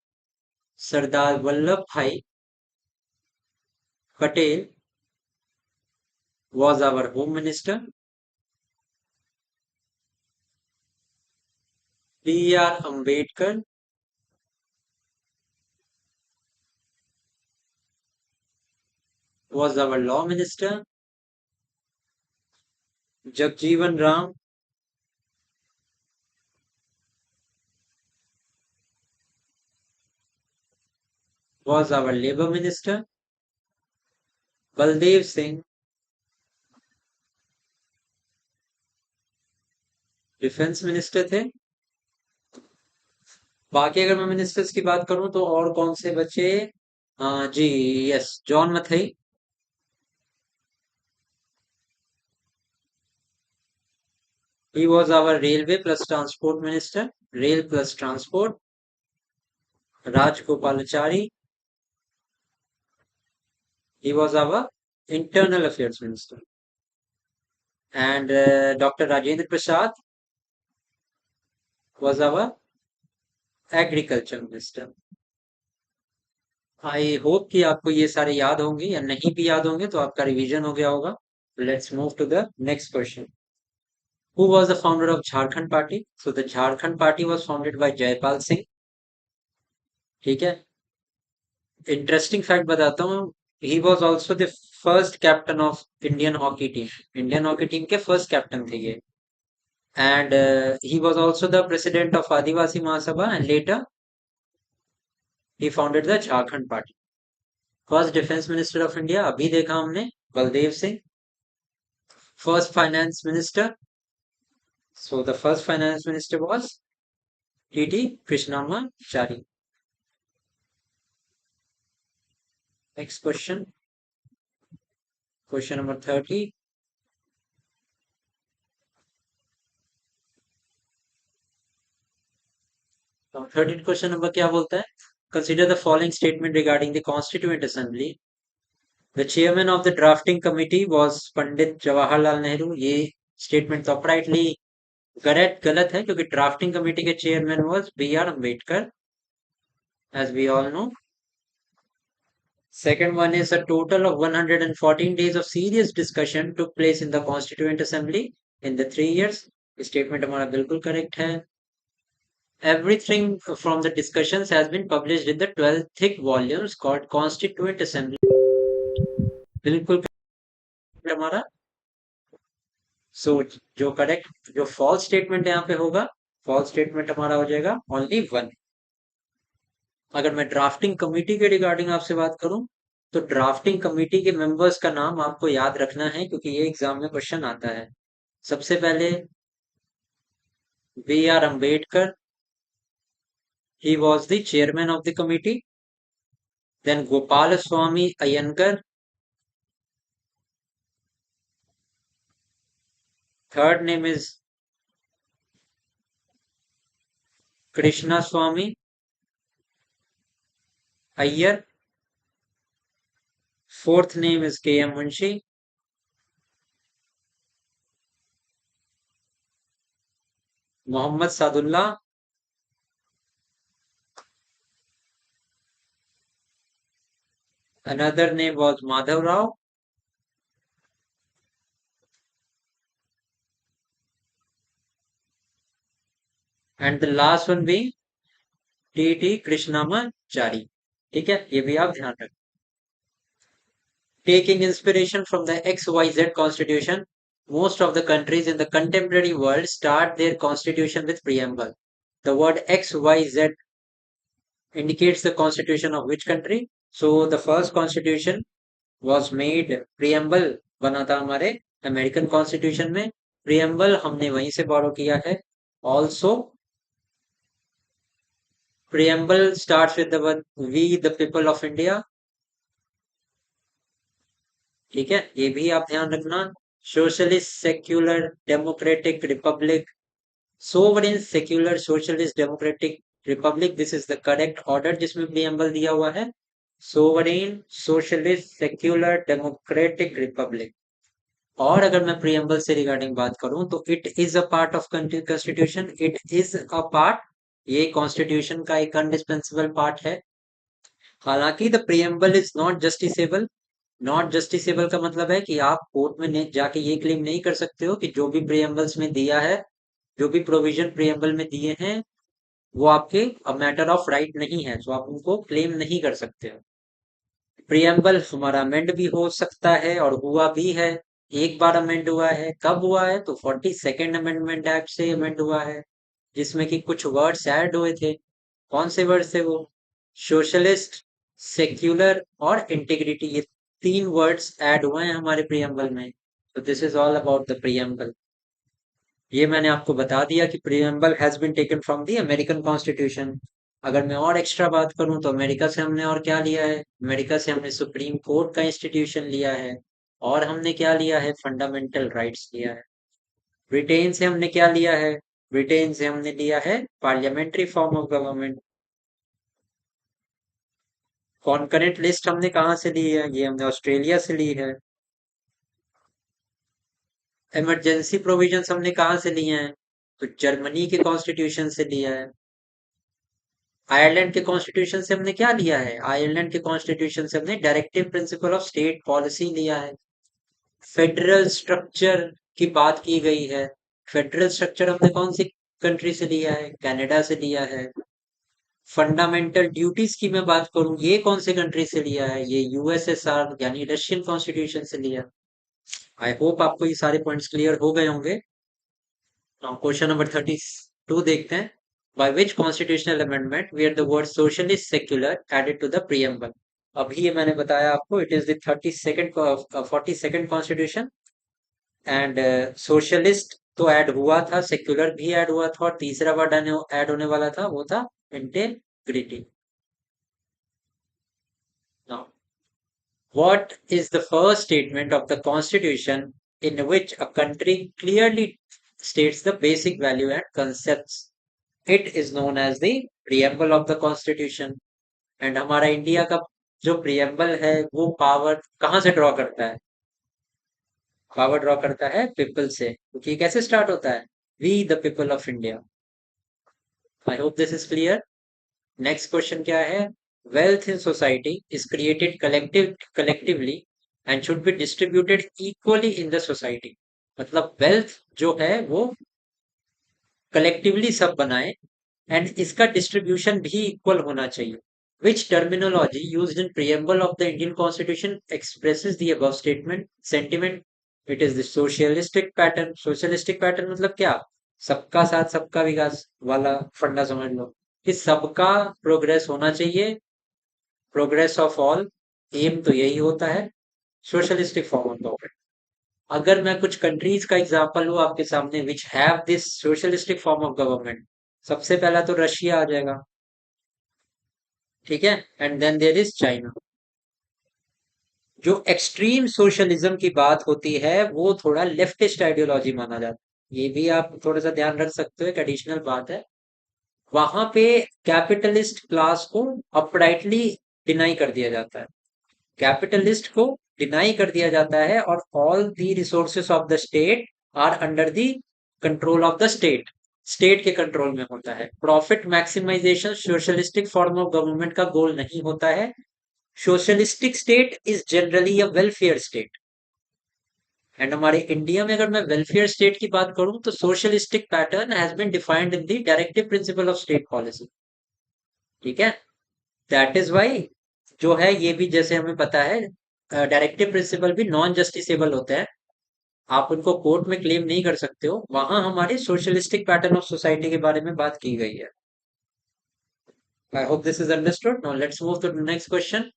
Sardar Vallabh भाई Patel was our home minister. B.R. Ambedkar was our law minister. Jagjeevan Ram was our labor minister. Baldev Singh defence minister थे। बाकी अगर मैं मिनिस्टर्स की बात करूं तो और कौन से बचे? जी, yes, John Mathai. He was our railway plus transport minister. Rail plus transport. Rajgopalachari. He was our internal affairs minister. And Dr. Rajendra Prasad was our agriculture minister. I hope कि आपको ये सारे याद होंगे, या नहीं भी याद होंगे तो आपका रिवीजन हो गया होगा. Let's move to the next question. Who was the founder of Jharkhand party? So the Jharkhand party was founded by Jaipal Singh. ठीक है. इंटरेस्टिंग फैक्ट बताता हूँ. He was also the first captain of Indian hockey team. Indian hockey team के first captain थे ये. And he was also the president of Adivasi Mahasabha and later he founded the Jharkhand party. First defence minister of India अभी देखा हमने, Baldev Singh. First finance minister, so the first finance minister was T.T. Krishnamachari. Next question. Question number 30. तो 13 question number क्या बोलता है? Consider the following statement regarding the Constituent Assembly. The chairman of the drafting committee was Pandit Jawaharlal Nehru. ये statement तो अपराइटली गलत है, क्योंकि drafting committee के chairman was B R Ambedkar, as we all know. Second one is a total of 114 days of serious discussion took place in the Constituent Assembly in the 3 years. Statement हमारा बिल्कुल correct है. Everything from the discussions has been published in the 12 thick volumes called Constituent Assembly. बिल्कुल correct हमारा. So जो correct, जो false statement यहाँ पे होगा, false statement हमारा हो जाएगा only one. अगर मैं ड्राफ्टिंग कमेटी के रिगार्डिंग आपसे बात करूं, तो ड्राफ्टिंग कमेटी के मेंबर्स का नाम आपको याद रखना है, क्योंकि ये एग्जाम में क्वेश्चन आता है. सबसे पहले B R Ambedkar, he was the chairman of the committee. Then Gopal Swami Ayyangar. Third name is Krishna Swami Iyer. Fourth name is K M Munshi. Mohammad Saadulla. Another name was Madhav Rao. And the last one being T.T. Krishnamachari. ठीक है, ये भी आप ध्यान रखें. Taking inspiration from the XYZ constitution, most of the countries in the contemporary world start their constitution with preamble. The word XYZ indicates the constitution of which country? So the first constitution was made, preamble बना था हमारे American constitution में. preamble हमने वहीं से borrow किया है. Also preamble starts with the word we the people of India. ठीक है, ये भी आप ध्यान रखना. Socialist, secular, democratic, Republic. Sovereign, secular, socialist, democratic, Republic. This is the correct order जिसमें प्रीएम्बल दिया हुआ है. Sovereign, socialist, secular, democratic, Republic. और अगर मैं प्रीएम्बल से रिगार्डिंग बात करूं, तो it is a part of constitution. It is a part, ये कॉन्स्टिट्यूशन का एक अनडिस्पेंसेबल पार्ट है. हालांकि the preamble is not justiciable. Not justiciable का मतलब है कि आप कोर्ट में जाके ये क्लेम नहीं कर सकते हो कि जो भी प्रीएम्बल्स में दिया है, जो भी प्रोविजन प्रीएम्बल में दिए हैं, वो आपके मैटर ऑफ राइट नहीं है, तो आप उनको क्लेम नहीं कर सकते हो. प्रीएम्बल हमारा अमेंड भी हो सकता है और हुआ भी है. एक बार अमेंड हुआ है. कब हुआ है? तो 42nd अमेंडमेंट एक्ट से अमेंड हुआ है, जिसमें कि कुछ वर्ड्स ऐड हुए थे. कौन से वर्ड्स थे वो? सोशलिस्ट, सेक्युलर और इंटीग्रिटी. ये 3 वर्ड्स ऐड हुए हैं हमारे प्रीएम्बल में. तो this is all about the preamble. ये मैंने आपको बता दिया कि preamble has been taken from the American constitution. अगर मैं और एक्स्ट्रा बात करूं, तो अमेरिका से हमने और क्या लिया है? अमेरिका से हमने सुप्रीम कोर्ट का इंस्टीट्यूशन लिया है. और हमने क्या लिया है? फंडामेंटल राइट्स लिया है. ब्रिटेन से हमने क्या लिया है? ब्रिटेन से हमने लिया है parliamentary form of government. Concurrent list हमने कहाँ से ली है? ये हमने ऑस्ट्रेलिया से ली है. इमरजेंसी प्रोविजंस हमने कहाँ से लिए हैं? तो जर्मनी के कॉन्स्टिट्यूशन से लिया है। आयरलैंड के कॉन्स्टिट्यूशन से हमने क्या लिया है? आयरलैंड के कॉन्स्टिट्यूशन से हमने directive principle of state policy लिया है। फेडरल स्ट्रक्चर की बात की गई है। फेडरल स्ट्रक्चर हमने कौन सी कंट्री से लिया है? कनाडा से लिया है। फंडामेंटल ड्यूटीज की मैं बात करूं, ये कौन से कंट्री से लिया है? ये यूएसएसआर यानी रशियन कॉन्स्टिट्यूशन से लिया। आई होप आपको ये सारे पॉइंट्स क्लियर हो गए होंगे। क्वेश्चन नंबर 32 देखते हैं। By which constitutional amendment were the word socialist secular added to the preamble. अभी ये मैंने बताया आपको, it is the 42nd constitution. And socialist तो ऐड हुआ था, सेक्युलर भी ऐड हुआ था, और तीसरा वर्ड ऐड होने वाला था वो था integrity. Now what is the first statement of the constitution in which a country clearly states the basic value and concepts? It is known as the preamble of the constitution. And हमारा India का जो preamble है वो power कहाँ से draw करता है? Power draw करता है पीपल से, क्योंकि कैसे स्टार्ट होता है? We the people of India. I hope this is clear. Next question क्या है? Wealth in society is created collectively and should be distributed equally in the society. मतलब वेल्थ जो है वो कलेक्टिवली सब बनाए एंड इसका डिस्ट्रीब्यूशन भी इक्वल होना चाहिए। Which terminology used in preamble of the Indian Constitution expresses the above statement sentiment? It is the socialistic pattern. Socialistic pattern मतलब क्या? सबका साथ सबका विकास वाला फंडा समझ लो कि सबका प्रोग्रेस होना चाहिए, प्रोग्रेस ऑफ ऑल, एम तो यही होता है। Socialistic form of government. अगर मैं कुछ कंट्रीज का एग्जांपल लूं आपके सामने which have this socialistic form of government, सबसे पहला तो रशिया आ जाएगा, ठीक है, and then there is China. जो एक्सट्रीम सोशलिज्म की बात होती है वो थोड़ा लेफ्टिस्ट आइडियोलॉजी माना जाता है, ये भी आप थोड़ा सा ध्यान रख सकते हो, एक एडिशनल बात है। वहां पे कैपिटलिस्ट क्लास को अपराइटली डिनाई कर दिया जाता है, कैपिटलिस्ट को डिनाई कर दिया जाता है, और all the resources of the state are under the control of the state, state के कंट्रोल में होता है। Profit maximisation socialistic form of government का गोल नहीं होता है। Socialistic state is generally a welfare state. And हमारे इंडिया में अगर मैं वेलफेयर स्टेट की बात करूं तो socialistic pattern has been defined in the directive principle of state policy, ठीक है। दैट इज वाई जो है ये भी जैसे हमें पता है डायरेक्टिव प्रिंसिपल भी नॉन जस्टिसेबल होते हैं, आप उनको कोर्ट में क्लेम नहीं कर सकते हो। वहां हमारे सोशलिस्टिक पैटर्न ऑफ सोसाइटी के बारे में बात की गई है। I hope this is understood. Now let's move to the next question.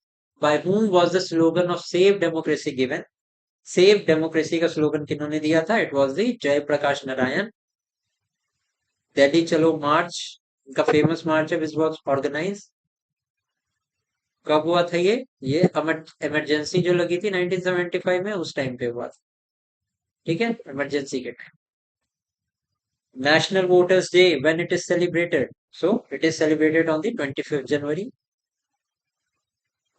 By whom was the slogan of save democracy given? Save democracy का स्लोगन किन्होंने दिया था? It was the Jayaprakash Narayan. Delhi चलो मार्च का फेमस मार्च है विच वॉज ऑर्गेनाइज कब हुआ था? ये इमरजेंसी जो लगी थी 1975 में उस टाइम पे हुआ था, ठीक है, इमरजेंसी के time. National voters day when it is celebrated, so it is celebrated on the 25th January.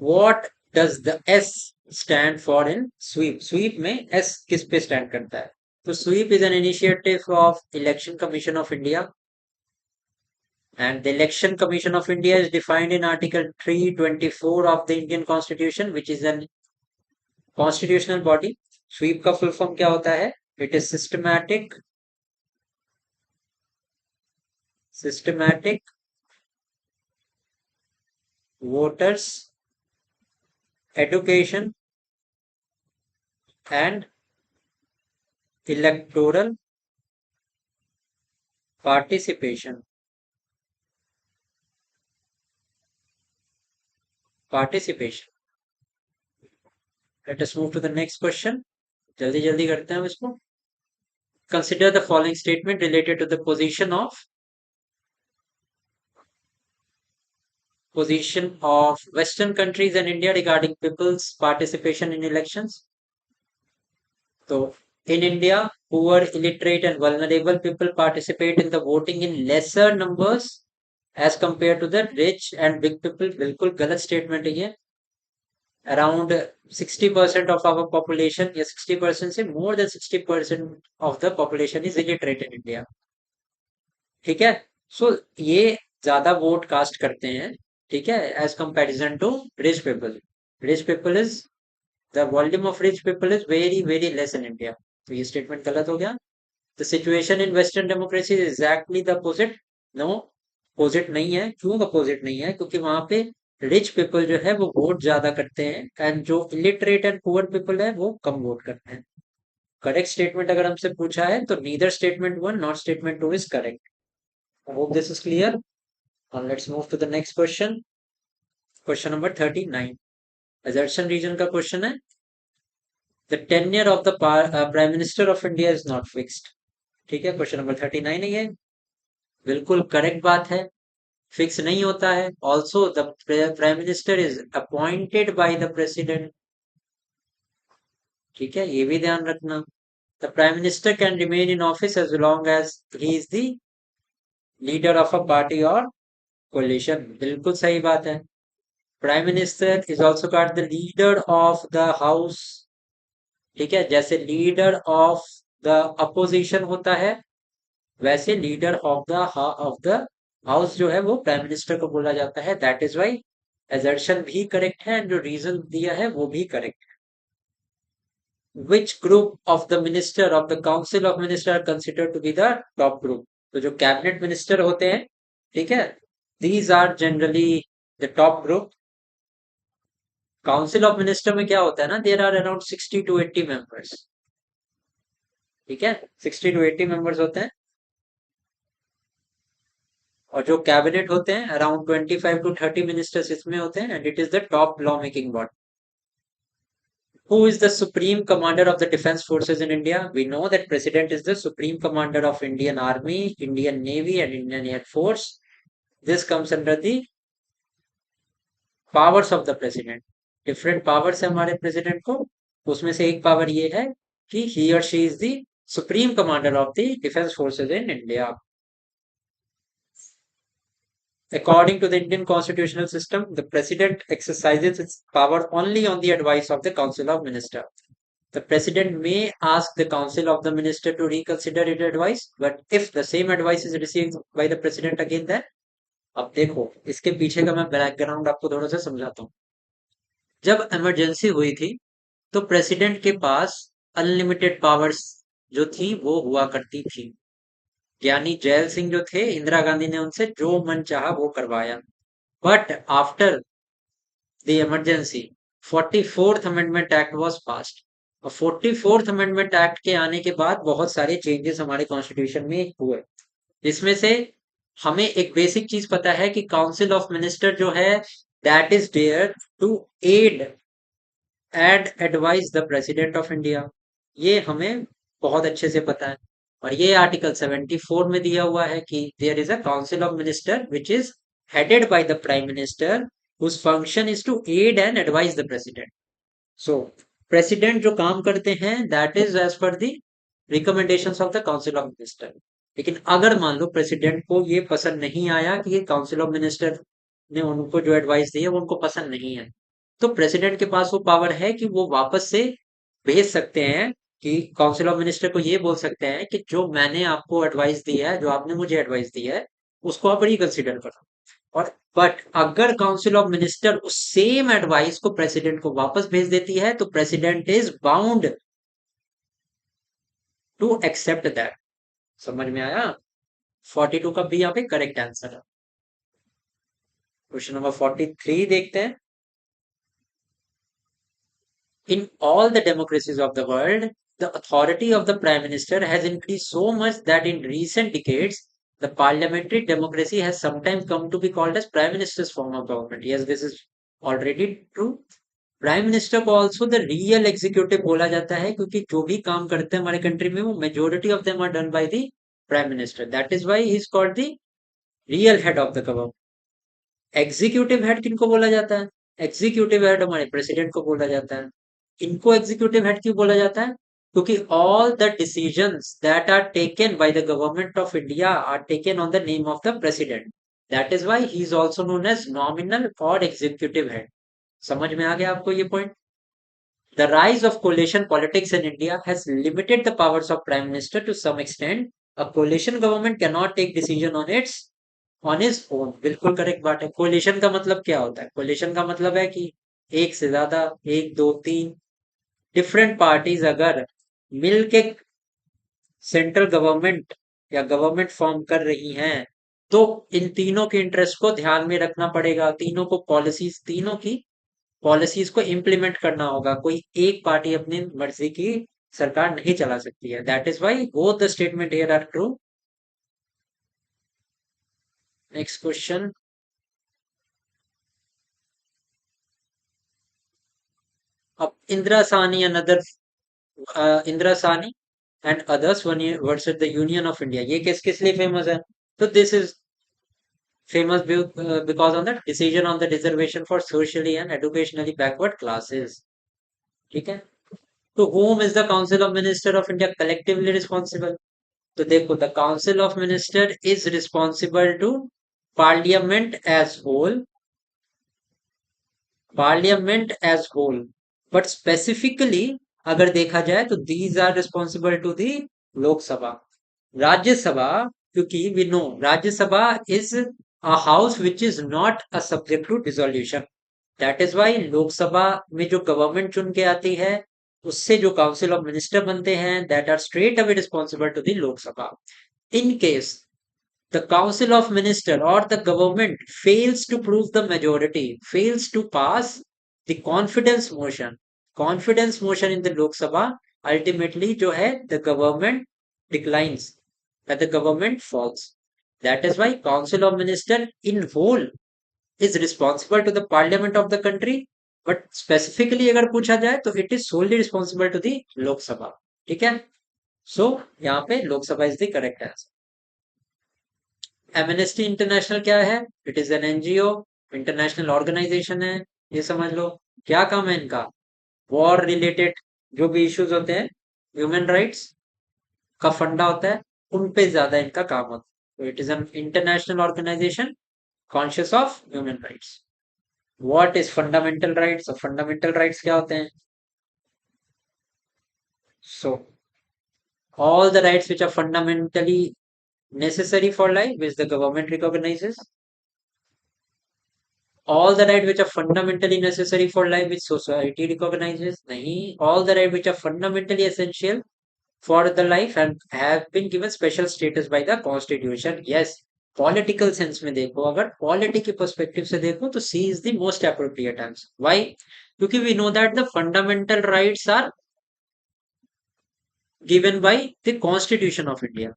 What does the S stand for in स्वीप? स्वीप में एस किस पे स्टैंड करता है? तो स्वीप is an initiative of election commission of India, and the Election Commission of India is defined in Article 324 of the Indian Constitution, which is an constitutional body. स्वीप का फुल फॉर्म क्या होता है? It is systematic voters education and electoral participation. Let us move to the next question. जल्दी जल्दी करते हैं हम इसको। Consider the following statement related to the position of Western countries and India regarding people's participation in elections. So, in India, poor, illiterate, and vulnerable people participate in the voting in lesser numbers as compared to the rich and big people. बिल्कुल गलत statement है ये। Around 60% of our population या 60% से more than 60% of the population is illiterate in India. ठीक है। सो ये ज्यादा वोट कास्ट करते हैं, ठीक है, as comparison to rich people. Rich people is the volume of rich people is very very less in India. तो ये स्टेटमेंट गलत हो गया। The situation in western democracy is exactly the opposite. No, opposite नहीं है। क्यों opposite नहीं है? क्योंकि वहां पे रिच पीपल जो है वो वोट ज्यादा करते हैं एंड जो इलिटरेट एंड पुअर पीपल है वो कम वोट करते हैं। करेक्ट स्टेटमेंट अगर हमसे पूछा है तो neither statement one not statement two is correct. I hope this is clear. Now let's move to the next question. Question number 39. Assertion region का question है, the tenure of the prime minister of India is not fixed. ठीक है, question number 39 है ये। बिल्कुल correct बात है, fix नहीं होता है। Also the prime minister is appointed by the president. ठीक है, ये भी ध्यान रखना। The prime minister can remain in office as long as he is the leader of a party और कोलिशन। बिल्कुल सही बात है। Prime minister is also called the leader of the house. ठीक है, जैसे लीडर ऑफ द अपोजिशन होता है वैसे लीडर ऑफ द हाउस जो है वो प्राइम मिनिस्टर को बोला जाता है। दैट इज वाई एजर्शन भी करेक्ट है एंड जो रीजन दिया है वो भी करेक्ट है। Which group of the minister of the council of minister are consider to be the top group? तो जो कैबिनेट मिनिस्टर होते हैं, ठीक है, these are generally the top group. Council of minister में क्या होता है ना, there are around 60 to 80 members. ठीक है, 60 to 80 मेंबर्स होते हैं। और जो कैबिनेट होते हैं अराउंड 25 to 30 मिनिस्टर्स इसमें होते हैं and it is the top law making body. Who is the supreme commander of the defense forces in India? We know that president is the supreme commander of Indian Army, Indian Navy and Indian Air Force. This comes under the powers of the president. Different powers है हमारे president को। उसमें से एक power ये है कि he or she is the supreme commander of the defense forces in India. According to the Indian constitutional system, the president exercises its power only on the advice of the Council of Ministers. The president may ask the council of the minister to reconsider its advice, but if the same advice is received by the president again, then अब देखो इसके पीछे का मैं background आपको थोड़ा सा समझाता हूँ। जब इमरजेंसी हुई थी तो प्रेसिडेंट के पास अनलिमिटेड पावर्स जो थी वो हुआ करती थी। ज्ञानी जैल सिंह जो थे, इंदिरा गांधी ने उनसे जो मन चाहा वो करवाया। But after the emergency 44th amendment act was passed. और 44th अमेंडमेंट एक्ट के आने के बाद बहुत सारे चेंजेस हमारे कॉन्स्टिट्यूशन में हुए। इसमें से हमें एक बेसिक चीज पता है कि काउंसिल ऑफ मिनिस्टर जो है that is there to aid and advise the president of India. ये हमें बहुत अच्छे से पता है। और ये आर्टिकल 74 में दिया हुआ है कि there is a council of minister which is headed by the prime minister whose function is to aid and advise the president. So, president जो काम करते हैं that is as per the recommendations of the council of minister. लेकिन अगर मान लो president को ये पसंद नहीं आया कि ये काउंसिल ऑफ मिनिस्टर ने उनको जो एडवाइस दी है वो उनको पसंद नहीं है, तो प्रेसिडेंट के पास वो पावर है कि वो वापस से भेज सकते हैं कि काउंसिल ऑफ मिनिस्टर को ये बोल सकते हैं कि जो मैंने आपको एडवाइस दी है, जो आपने मुझे एडवाइस दी है, उसको आप रिकंसिडर करो। और बट अगर काउंसिल ऑफ मिनिस्टर उस सेम एडवाइस को प्रेसिडेंट को वापस भेज देती है तो president is bound to accept that. समझ में आया? 42 का भी यहाँ पे करेक्ट आंसर है। क्वेश्चन नंबर 43 देखते हैं। In all the democracies of the world the authority of the prime minister has increased so much that in recent decades the parliamentary democracy has sometimes come to be called as prime minister's form of government. Yes, this is already true. Prime minister को also the real executive बोला जाता है क्योंकि जो भी काम करते हैं हमारे कंट्री में वो majority of them are done by the prime minister. That is why he is called the real head of the government. Executive head किनको बोला जाता है? एग्जीक्यूटिव हेड हमारे प्रेसिडेंट को बोला जाता है। इनको एग्जीक्यूटिव हेड क्यों बोला जाता है? क्योंकि all the decisions that are taken by the government of India are taken on the name of the president. That is why he is also known as nominal और एग्जीक्यूटिव हेड। समझ में आ गया आपको ये point? The rise of coalition politics in India has limited the powers of Prime Minister to some extent. A coalition government cannot take decision on his own. बिल्कुल correct बात है। कोलिशन का मतलब क्या होता है? कोलिशन का मतलब है कि एक से ज्यादा, एक दो तीन डिफरेंट पार्टीज अगर मिल के सेंट्रल गवर्नमेंट या गवर्नमेंट फॉर्म कर रही हैं, तो इन तीनों के इंटरेस्ट को ध्यान में रखना पड़ेगा। तीनों की पॉलिसीज को इम्प्लीमेंट करना होगा। कोई एक पार्टी अपनी मर्जी की सरकार नहीं चला सकती है। That is why both the statement here are true. Next question. अब Indira Sawhney and other Indira Sawhney and others versus the Union of India, ये किस किस लिए फेमस है? तो this is famous because of the decision on the reservation for socially and educationally backward classes. ठीक है? To whom is the Council of Minister of India collectively responsible? तो देखो, the Council of Minister is responsible to Parliament as whole, Parliament as whole, but specifically अगर देखा जाए तो these are responsible to the लोक सभा। राज्यसभा, क्योंकि we know Rajya Sabha is a house which is not a subject to dissolution, that is Y Lok Sabha में जो government चुन के आती है, उससे जो काउंसिल ऑफ मिनिस्टर बनते हैं, that are straight away responsible to the Lok Sabha. In case the council of minister or the government fails to prove the majority, fails to pass the confidence motion in the lok sabha, ultimately जो है the government declines, that the government falls. That is why council of minister in whole is responsible to the parliament of the country, but specifically अगर पूछा जाए तो it is solely responsible to the lok sabha। ठीक है? So यहाँ पे Lok Sabha is the correct answer. Amnesty International क्या है? It is an NGO, international organisation है। ये समझ लो। क्या काम है इनका? वॉर रिलेटेड जो भी इश्यूज होते हैं, ह्यूमन राइट्स का फंडा होता है, उन पे ज्यादा इनका काम होता है। It is an international organisation conscious of human rights. What is fundamental rights? और फंडामेंटल राइट्स क्या होते हैं? So all the rights which are fundamentally necessary for life which the government recognizes, all the right which are fundamentally necessary for life which society recognizes, nahi, all the right which are fundamentally essential for the life and have been given special status by the constitution। yes, political sense में देखो, अगर polity के perspective से देखो तो C is the most appropriate answer. Why? क्योंकि we know that the fundamental rights are given by the constitution of India.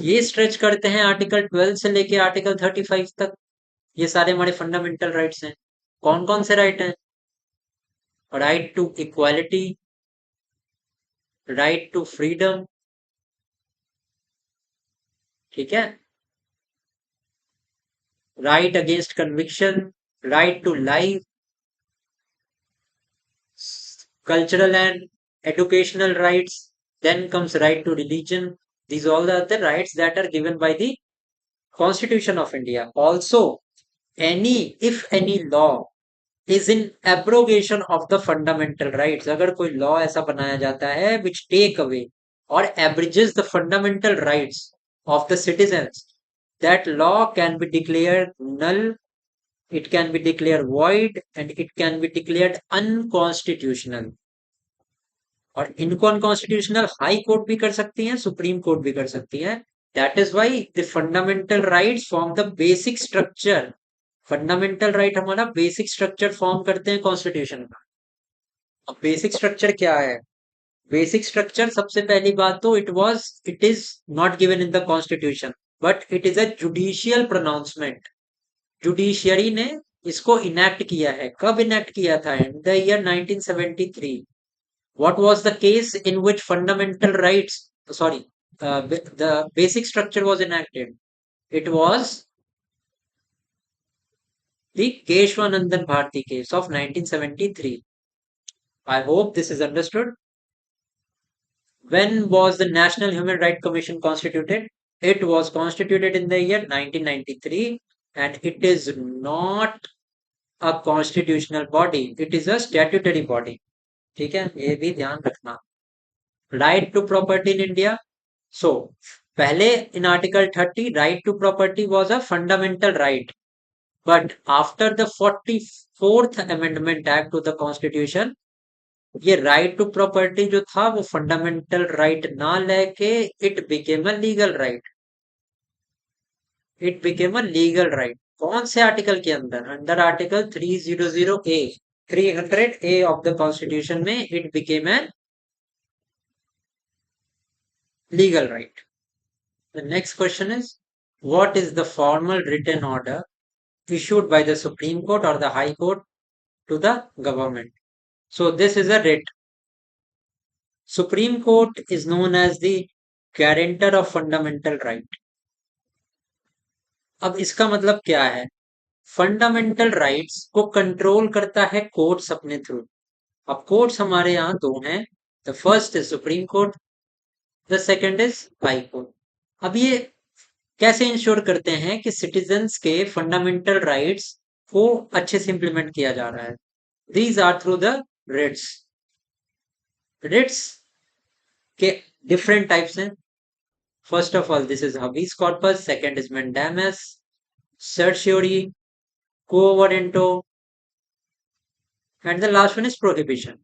ये stretch करते हैं आर्टिकल 12 से लेके आर्टिकल 35 तक। ये सारे हमारे फंडामेंटल राइट्स हैं। कौन कौन से राइट हैं? Right to equality, right to freedom, ठीक है, right against conviction, right to life, cultural and educational rights, then comes right to religion। These all are the rights that are given by the constitution of India। Also, if any law is in abrogation of the fundamental rights, अगर कोई law ऐसा बनाया जाता है which take away or abridges the fundamental rights of the citizens, that law can be declared null, it can be declared void and it can be declared unconstitutional। और इनको unconstitutional high court भी कर सकती है, Supreme court भी कर सकती है। That is why the fundamental rights form the basic structure. Fundamental right हमारा बेसिक स्ट्रक्चर फॉर्म करते हैं कॉन्स्टिट्यूशन का। अब बेसिक स्ट्रक्चर क्या है? बेसिक स्ट्रक्चर, सबसे पहली बात तो it is not given in the constitution, but it is a judicial pronouncement. Judiciary ने इसको इनेक्ट किया है। कब इनेक्ट किया था? इन the year 1973। What was the case in which fundamental rights, sorry, the basic structure was enacted? It was the Keshwanandan Bharti case of 1973। I hope this is understood। When was the National Human Rights Commission constituted? It was constituted in the year 1993 and it is not a constitutional body, it is a statutory body. ठीक है, ये भी ध्यान रखना। Right to property in India. So पहले in article 30 right to property was a fundamental right, but after the 44th amendment act to the constitution, ये right to property जो था वो फंडामेंटल राइट ना लेके it became a legal right. It became a legal right. कौन से article के अंदर? Under article 300 A, 300 A of the constitution में it became a legal right. The next question is, what is the formal written order issued by the Supreme Court or the High Court to the government? So this is a writ. Supreme Court is known as the guarantor of fundamental right. अब इसका मतलब क्या है? Fundamental rights को control करता है courts अपने through. अब कोर्ट्स हमारे यहाँ दो हैं, the first is supreme court, the second is high court. अब ये कैसे इंश्योर करते हैं कि सिटीजन्स के फंडामेंटल राइट्स को अच्छे से इंप्लीमेंट किया जा रहा है? These are through the writs. Writs के डिफरेंट टाइप्स हैं। First of all this is habeas corpus, second is mandamus, certiorari, quo warranto, and the last one is prohibition.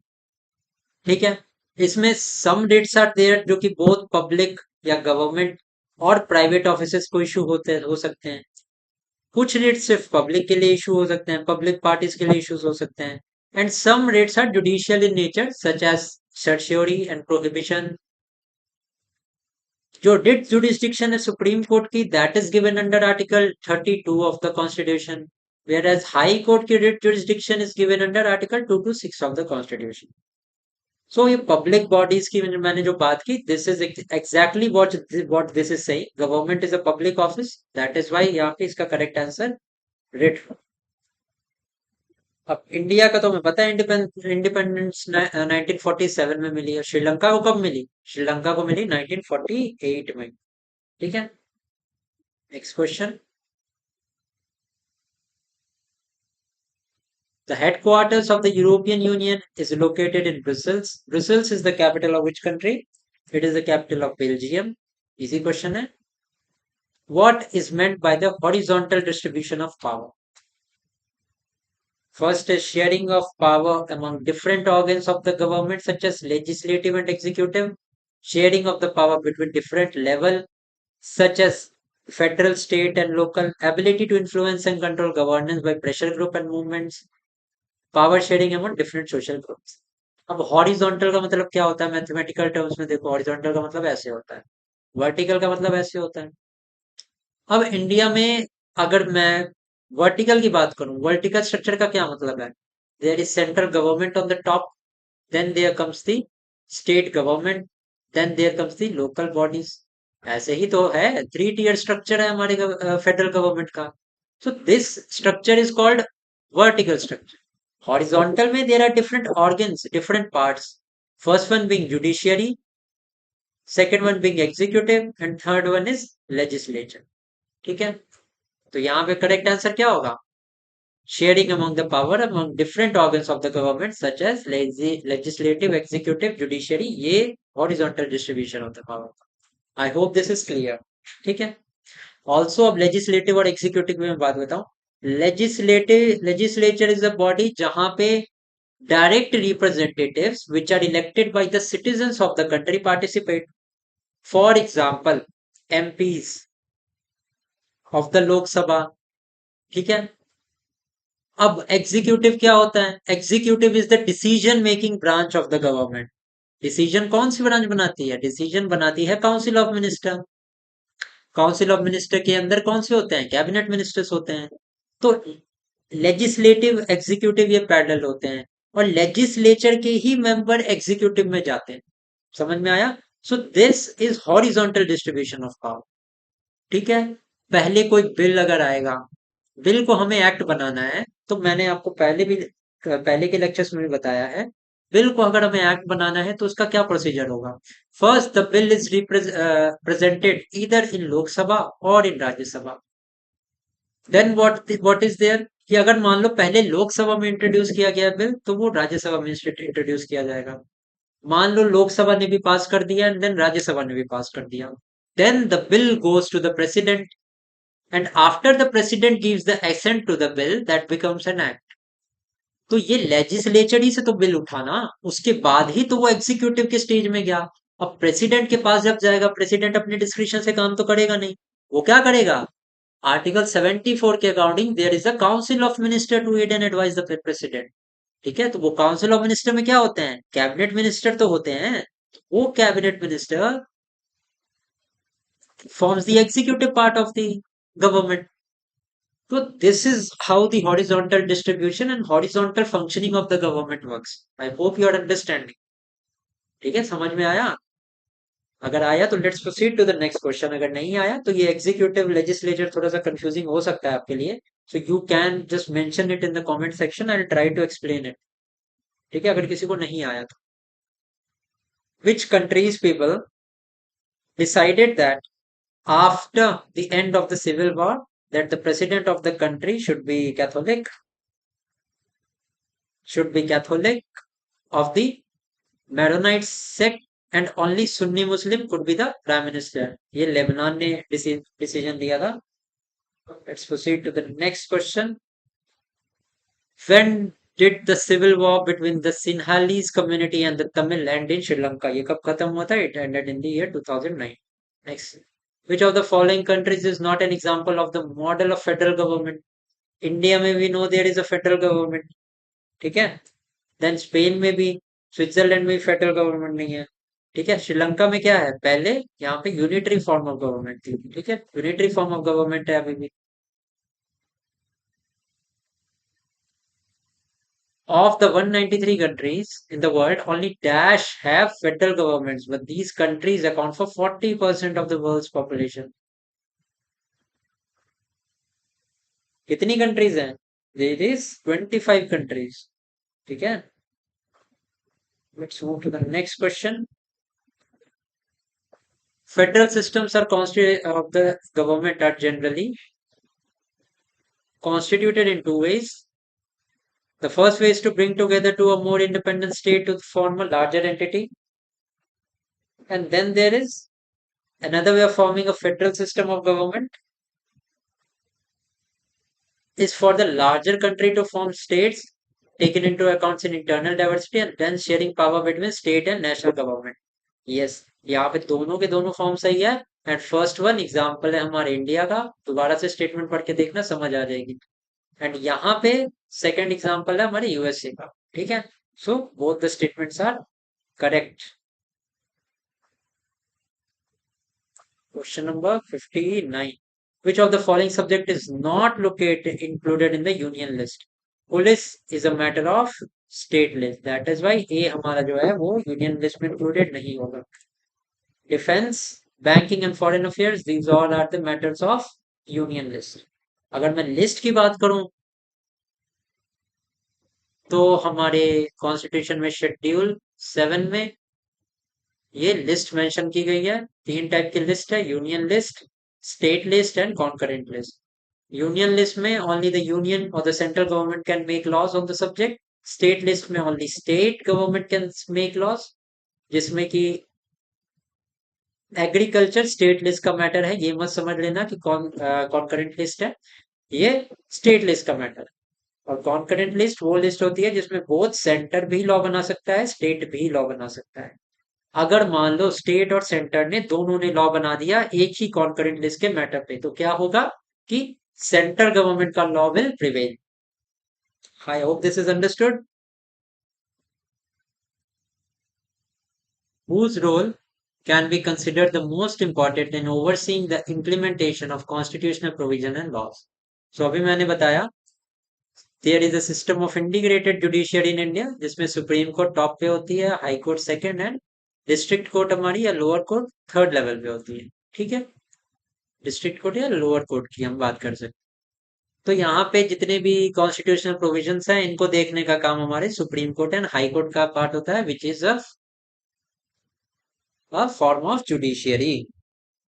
ठीक है, इसमें सम रिट्स आर देयर जो कि both public या government और private offices को इशू होते हो सकते हैं। कुछ रिट्स सिर्फ पब्लिक के लिए इशू हो सकते हैं, पब्लिक पार्टीज के लिए इश्यूज हो सकते हैं। And some writs are judicial in nature such as certiorari and prohibition. जो रिट जुडिस्डिक्शन है सुप्रीम कोर्ट की, that is given under article 32 of the constitution, whereas High Court की writ jurisdiction is given under article 226 of the constitution. So ये public bodies की मैंने जो बात की, this is exactly what this is saying, government is a public office, that is why यहाँ पे इसका करेक्ट आंसर रिट। अब इंडिया का तो हमें पता है, इंडिपेंडेंस 1947 में मिली है। श्रीलंका को कब मिली? श्रीलंका को मिली 1948 में। ठीक है, next question. The headquarters of the European Union is located in Brussels. Brussels is the capital of which country? It is the capital of Belgium. Easy question है. What is meant by the horizontal distribution of power? First is sharing of power among different organs of the government such as legislative and executive. Sharing of the power between different level such as federal, state and local. Ability to influence and control governance by pressure group and movements. Power sharing among different social groups. अब horizontal का मतलब क्या होता है? Mathematical terms में देखो, horizontal का मतलब ऐसे होता है, वर्टिकल का मतलब ऐसे होता है। अब इंडिया में अगर मैं वर्टिकल की बात करूं, वर्टिकल स्ट्रक्चर का क्या मतलब है? There is central government on the top, then there comes the state government, then there comes the local bodies. ऐसे ही तो है, 3 tier स्ट्रक्चर है हमारे फेडरल गवर्नमेंट का। So this structure is called vertical structure. Horizontal में there are different organs, different parts. First one being judiciary, second one being executive, and third one is legislature. ठीक है, तो यहाँ पे correct answer क्या होगा? Sharing among the power among different organs of the government such as legislative, executive, judiciary, ये horizontal distribution of the power। I hope this is clear। ठीक है, ऑल्सो अब लेजिस्लेटिव और एग्जीक्यूटिव में बात बताऊं। लेजिस्लेचर इज अ बॉडी जहां पे direct representatives which are elected by the citizens of the country participate. For example, MPs of the Lok Sabha। ठीक है, अब एग्जीक्यूटिव क्या होता है? Executive is the decision making branch of the government. Decision कौन सी branch बनाती है? Decision बनाती है council of minister. Council of minister के अंदर कौन से होते हैं? कैबिनेट मिनिस्टर्स होते हैं। तो लेजिस्लेटिव एग्जीक्यूटिव ये पैरेलल होते हैं, और लेजिस्लेचर के ही मेंबर एग्जीक्यूटिव में जाते हैं। समझ में आया? सो this is horizontal distribution of power. ठीक है, पहले कोई बिल अगर आएगा, बिल को हमें एक्ट बनाना है, तो मैंने आपको पहले के लेक्चर्स में भी बताया है, बिल को अगर हमें एक्ट बनाना है तो उसका क्या प्रोसीजर होगा? First the bill is presented either in Lok Sabha और in Rajya Sabha. Then what is there? कि अगर मान लो पहले लोकसभा में इंट्रोड्यूस किया गया बिल तो वो राज्यसभा में इंट्रोड्यूस किया जाएगा। मान लो लोकसभा ने भी पास कर दिया एंड देन राज्यसभा ने भी पास कर दिया, then the bill goes to the president and after the president gives the assent to the bill that becomes an act. तो ये लेजिस्लेचर ही से तो बिल उठा ना, उसके बाद ही तो वो एग्जीक्यूटिव के स्टेज में गया। अब प्रेसिडेंट के पास जब जाएगा, प्रेसिडेंट अपने डिस्क्रिप्शन से काम तो करेगा नहीं। वो क्या करेगा? आर्टिकल 74 के according there is a council of minister to aid and advise the president. ठीक है, तो वो काउंसिल ऑफ मिनिस्टर में क्या होते हैं? कैबिनेट मिनिस्टर तो होते हैं। वो cabinet minister forms the executive part of the government. So this is how the horizontal distribution and horizontal functioning of the government works. I hope you are understanding. ठीक है, समझ में आया? अगर आया तो let's proceed to the next question, अगर नहीं आया तो ये एग्जीक्यूटिव लेजिस्लेचर थोड़ा सा कंफ्यूजिंग हो सकता है आपके लिए, so you can just mention it in the comment section, I will try to explain it. ठीक है, अगर किसी को नहीं आया तो। Which countries people decided that after the end of the civil war that the president of the country should be Catholic of the Maronite sect and only Sunni Muslim could be the prime minister। ये Lebanon ने decision लिया था। Let's proceed to the next question। When did the civil war between the Sinhalese community and the Tamil end in Sri Lanka? ये कब खत्म हुआ था? It ended in the year 2009। Next, which of the following countries is not an example of the model of federal government? India में भी no there is a federal government. ठीक है, then Spain में भी, स्विट्जरलैंड में भी federal government नहीं है। ठीक है, श्रीलंका में क्या है? पहले यहाँ पे यूनिटरी फॉर्म ऑफ गवर्नमेंट थी। ठीक है, यूनिटरी फॉर्म ऑफ गवर्नमेंट है अभी भी। Of the 193 countries in the world, only dash have federal governments, but these countries account for 40% of the world's population। कितनी कंट्रीज हैं? There is 25 countries। ठीक है, let's move to the next question। Federal systems are of the government are generally constituted in two ways. The first way is to bring together to a more independent state to form a larger entity. And then there is another way of forming a federal system of government is for the larger country to form states, taking into account in internal diversity and then sharing power between state and national government। Yes, यहाँ पे दोनों के दोनों form सही है। And first one example है हमारे India का, दोबारा से स्टेटमेंट पढ़ के देखना, समझ आ जाएगी। एंड यहाँ पे सेकंड एग्जांपल है हमारे यूएसए का। ठीक है, so both the statements are correct. Question number 59। which of the following subject is not located included in the union list? Police is a matter of state list, that is why ए हमारा जो है वो union list में included नहीं होगा। Defence, banking and foreign affairs, these all are the matters of union list. अगर मैं list की बात करूं तो हमारे कॉन्स्टिट्यूशन में शेड्यूल 7 में ये लिस्ट मेंशन की गई है। तीन टाइप की लिस्ट है, union list, state list and concurrent list. Union list में ओनली द यूनियन और the central government can make laws on the subject. State list में only state government can make laws, जिसमें कि agriculture state list का matter है। ये मत समझ लेना कि कॉन्करेंट लिस्ट है, ये स्टेट लिस्ट का मैटर है। और कॉन्करेंट लिस्ट वो लिस्ट होती है जिसमें बोथ सेंटर भी लॉ बना सकता है, स्टेट भी लॉ बना सकता है। अगर मान लो स्टेट और सेंटर ने दोनों ने लॉ बना दिया एक ही कॉन्करेंट लिस्ट के मैटर पे, तो क्या होगा कि सेंट्रल गवर्नमेंट का law will prevail. I hope this is understood. Whose role can be considered the most important in overseeing the implementation of constitutional provision and laws? So अभी मैंने बताया there is a system of integrated judiciary in India, जिसमें supreme court top पे होती है, high court second and district court हमारी या lower court third level पे होती है। ठीक है, डिस्ट्रिक्ट कोर्ट या लोअर कोर्ट की हम बात कर सकते हैं। तो यहाँ पे जितने भी कॉन्स्टिट्यूशनल प्रोविजंस हैं इनको देखने का काम हमारे supreme court and high court का पार्ट होता है, which is a form of judiciary.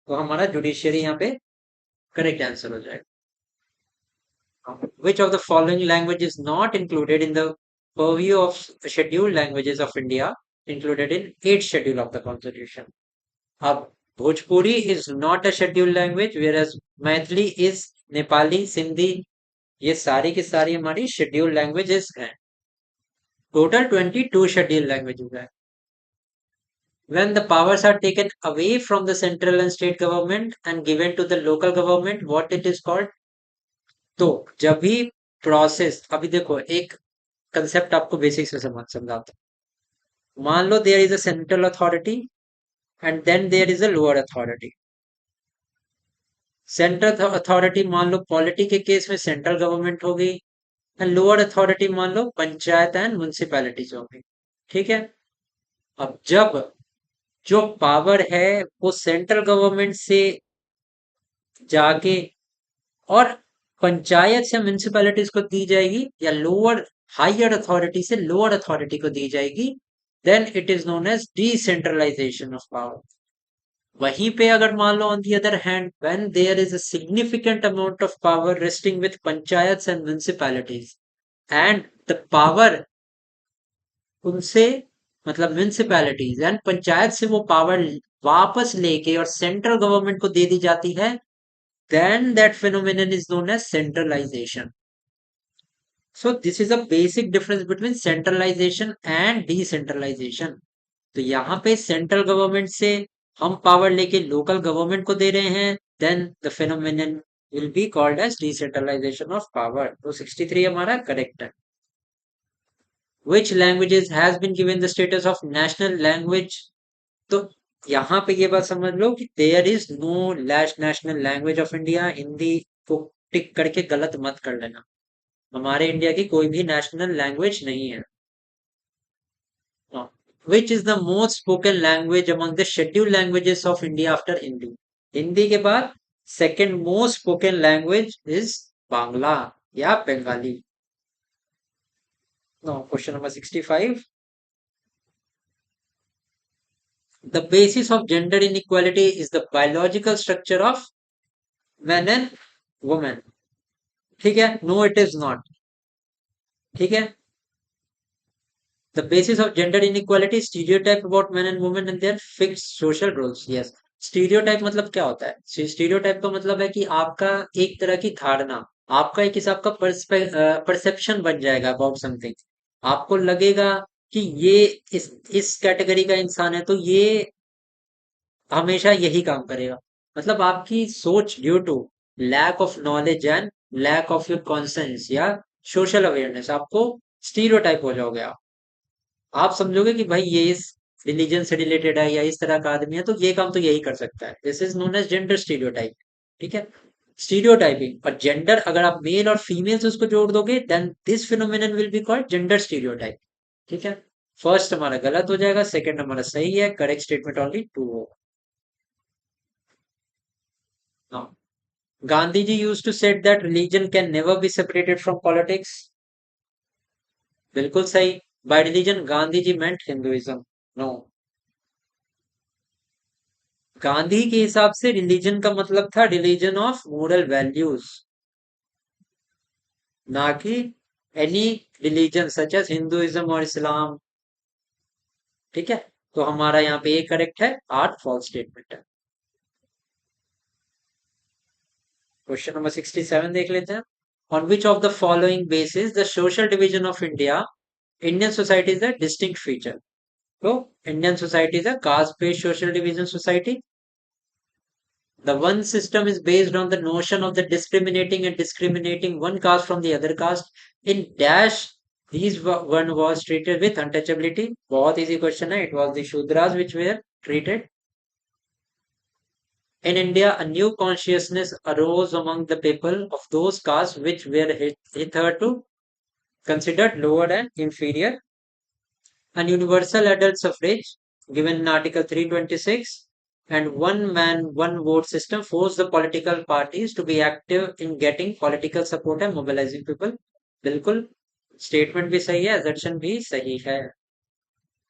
तो हमारा जुडिशियरी यहाँ पे करेक्ट आंसर हो जाएगा। Which of the following language is not included in the purview of scheduled languages of India, included in 8th schedule of the constitution? अब Bhojpuri is not a scheduled language, whereas Maithili is, Nepali, Sindhi, ये सारी की सारी हमारी scheduled languages हैं. Total 22 scheduled languages हैं. When the powers are taken away from the central and state government and given to the local government, what it is called? तो जब भी प्रोसेस, अभी देखो एक कंसेप्ट आपको बेसिक से समझाता हूँ. मान लो there is a central authority and then there is a lower authority. Central authority मान लो पॉलिटी के केस में सेंट्रल गवर्नमेंट होगी, एंड लोअर अथॉरिटी मान लो पंचायत एंड म्युनिसिपैलिटीज होगी. ठीक है. अब जब जो पावर है वो सेंट्रल गवर्नमेंट से जाके और पंचायत से म्युनिसिपैलिटीज को दी जाएगी, या लोअर हायर अथॉरिटी से लोअर अथॉरिटी को दी जाएगी, then it is known as decentralisation of power. वहीं पे अगर मान लो on the other hand when there is a significant amount of power resting with panchayat and municipalities, and the power उनसे मतलब म्युनिसिपैलिटीज एंड पंचायत से वो पावर वापस लेके और सेंट्रल गवर्नमेंट को दे दी जाती है, then that phenomenon is known as centralization. So this is a basic difference between centralization and decentralization. तो यहाँ पे सेंट्रल गवर्नमेंट से हम पावर लेके लोकल गवर्नमेंट को दे रहे हैं, then the phenomenon will be called as decentralization of power. तो 63 हमारा करेक्ट है. Which languages has been given the status of national language? तो यहाँ पे ये बात समझ लो कि there is no national language of India. Hindi को टिक करके गलत मत कर लेना. हमारे इंडिया की कोई भी नेशनल लैंग्वेज नहीं है. Which is the most spoken language among the scheduled languages of India after Hindi? Hindi के बाद second most spoken language is Bangla या Bengali. Question number 65. The basis of gender inequality is the biological structure of men and women. ठीक है. No it is not. ठीक है. The basis of gender inequality is stereotype about men and women and their fixed social roles. Yes. Stereotype मतलब क्या होता है? Stereotype का मतलब है कि आपका एक तरह की धारणा, आपका एक हिसाब का परसेप्शन बन जाएगा अबाउट समथिंग. आपको लगेगा कि ये इस कैटेगरी का इंसान है तो ये हमेशा यही काम करेगा. मतलब आपकी सोच due to lack of knowledge and lack of your conscience या सोशल अवेयरनेस, आपको स्टीरियोटाइप हो जाओगे. आप समझोगे कि भाई ये इस रिलीजन से रिलेटेड है या इस तरह का आदमी है तो ये काम तो यही कर सकता है. This is known age gender stereotype. ठीक है. स्टीरियोटाइपिंग. और जेंडर अगर आप मेल और फीमेल से उसको जोड़ दोगे then this phenomenon will be called gender stereotype. ठीक है. फर्स्ट हमारा गलत हो जाएगा, सेकंड हमारा सही है. करेक्ट स्टेटमेंट ओनली 2 होगा. Gandhiji used to said that religion can never be separated from politics. बिल्कुल सही. By religion Gandhi ji meant Hinduism. No. Gandhi के हिसाब से रिलीजन का मतलब था रिलीजन ऑफ मोरल वैल्यूज, ना कि any religion such as Hinduism और इस्लाम. ठीक है. तो हमारा यहाँ पे ए करेक्ट है, 8 फॉल्स स्टेटमेंट है. क्वेश्चन नंबर 67 देख लेते हैं. On which of the following basis the social division of India Indian society is a distinct feature? तो Indian society is a caste based social division society. The one system is based on the notion of the discriminating one caste from the other caste. In dash, one was treated with untouchability. बहुत easy question है. It was the Shudras which were treated. In India, a new consciousness arose among the people of those castes which were hitherto considered lower and inferior. And universal adult suffrage given in Article 326 and one man one vote system forced the political parties to be active in getting political support and mobilizing people. बिल्कुल statement भी सही है, assertion भी सही है.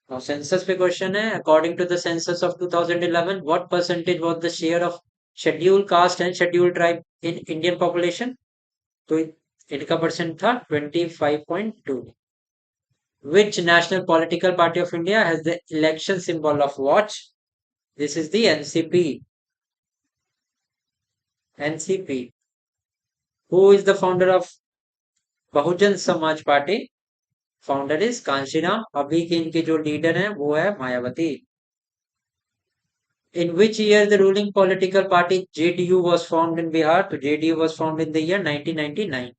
Now census पे question है. According to the census of 2011, what percentage was the share of scheduled caste and scheduled tribe in Indian population? तो इनका परसेंट था 25.2। Which national political party of India has the election symbol of watch? This is the NCP. NCP. Who is the founder of Bahujan Samaj party? Founder is Kanshiram. अभी के इनके जो leader हैं वो है Mayawati. In which year the ruling political party JDU was formed in Bihar? तो JDU was formed in the year 1999.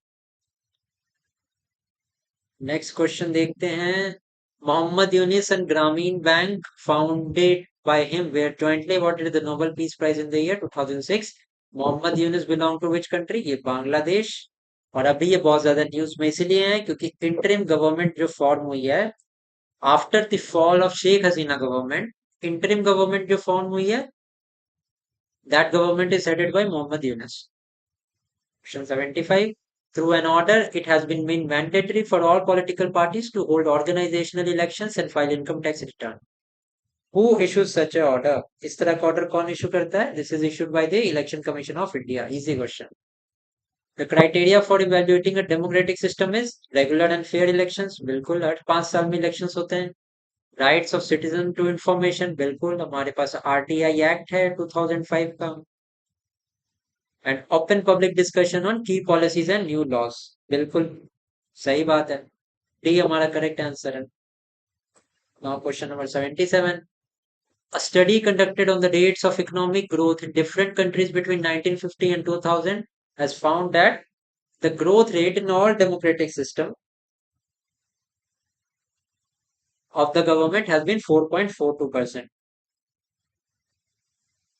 Next question देखते हैं। मोहम्मद यूनिस एंड ग्रामीण bank founded by him were jointly awarded the Nobel Peace Prize in the year 2006. Muhammad Yunus belong to which country? ये बांग्लादेश। और अभी ये बहुत ज्यादा न्यूज में इसीलिए है क्योंकि इंटरिम गवर्नमेंट जो फॉर्म हुई है after the fall of Sheikh Hasina government, interim government जो फॉर्म हुई है that government is headed by Muhammad Yunus. Question 75. Through an order, it has been made mandatory for all political parties to hold organizational elections and file income tax return. Who issues such a order? इस तरह का order कौन issue करता है? This is issued by the Election Commission of India. Easy question. The criteria for evaluating a democratic system is regular and fair elections. बिल्कुल, हर 5 साल में elections होते हैं। Rights of citizen to information. बिल्कुल, हमारे पास RTI Act है 2005 का। And open public discussion on की पॉलिसीज एंड न्यू लॉस। बिल्कुल सही बात है, डी हमारा करेक्ट आंसर है। Now question number 77। A study conducted on the rates of economic growth in different countries between 1950 and 2000 has found that the growth rate in all democratic system of the government has been 4.42%.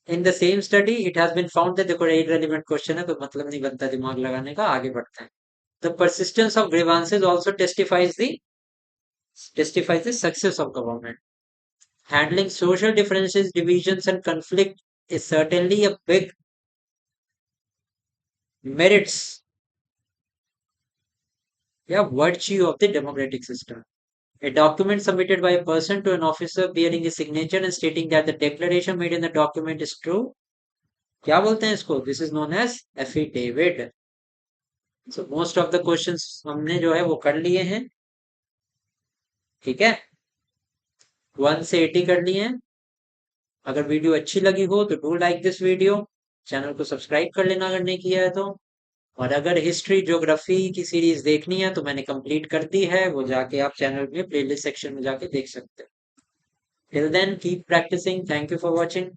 In the same study, it has been found that, देखो irrelevant question है, कोई मतलब नहीं बनता दिमाग लगाने का, आगे बढ़ते हैं। The persistence of grievances also testifies the success of government. Handling social differences, divisions, and conflict is certainly a big merits, yeah, virtue of the democratic system. A document submitted by a person to an officer bearing a signature and stating that the declaration made in the document is true. क्या बोलते हैं इसको? This is known as affidavit. So most of the questions हमने जो है वो कर लिए हैं। ठीक है, 1 से 80 कर लिए हैं। अगर वीडियो अच्छी लगी हो तो do like this video, channel को सब्सक्राइब कर लेना अगर नहीं किया है तो। और अगर हिस्ट्री ज्योग्राफी की सीरीज देखनी है तो मैंने कंप्लीट कर दी है, वो जाके आप चैनल में प्लेलिस्ट सेक्शन में जाके देख सकते हो। Till then keep practising. Thank you for watching.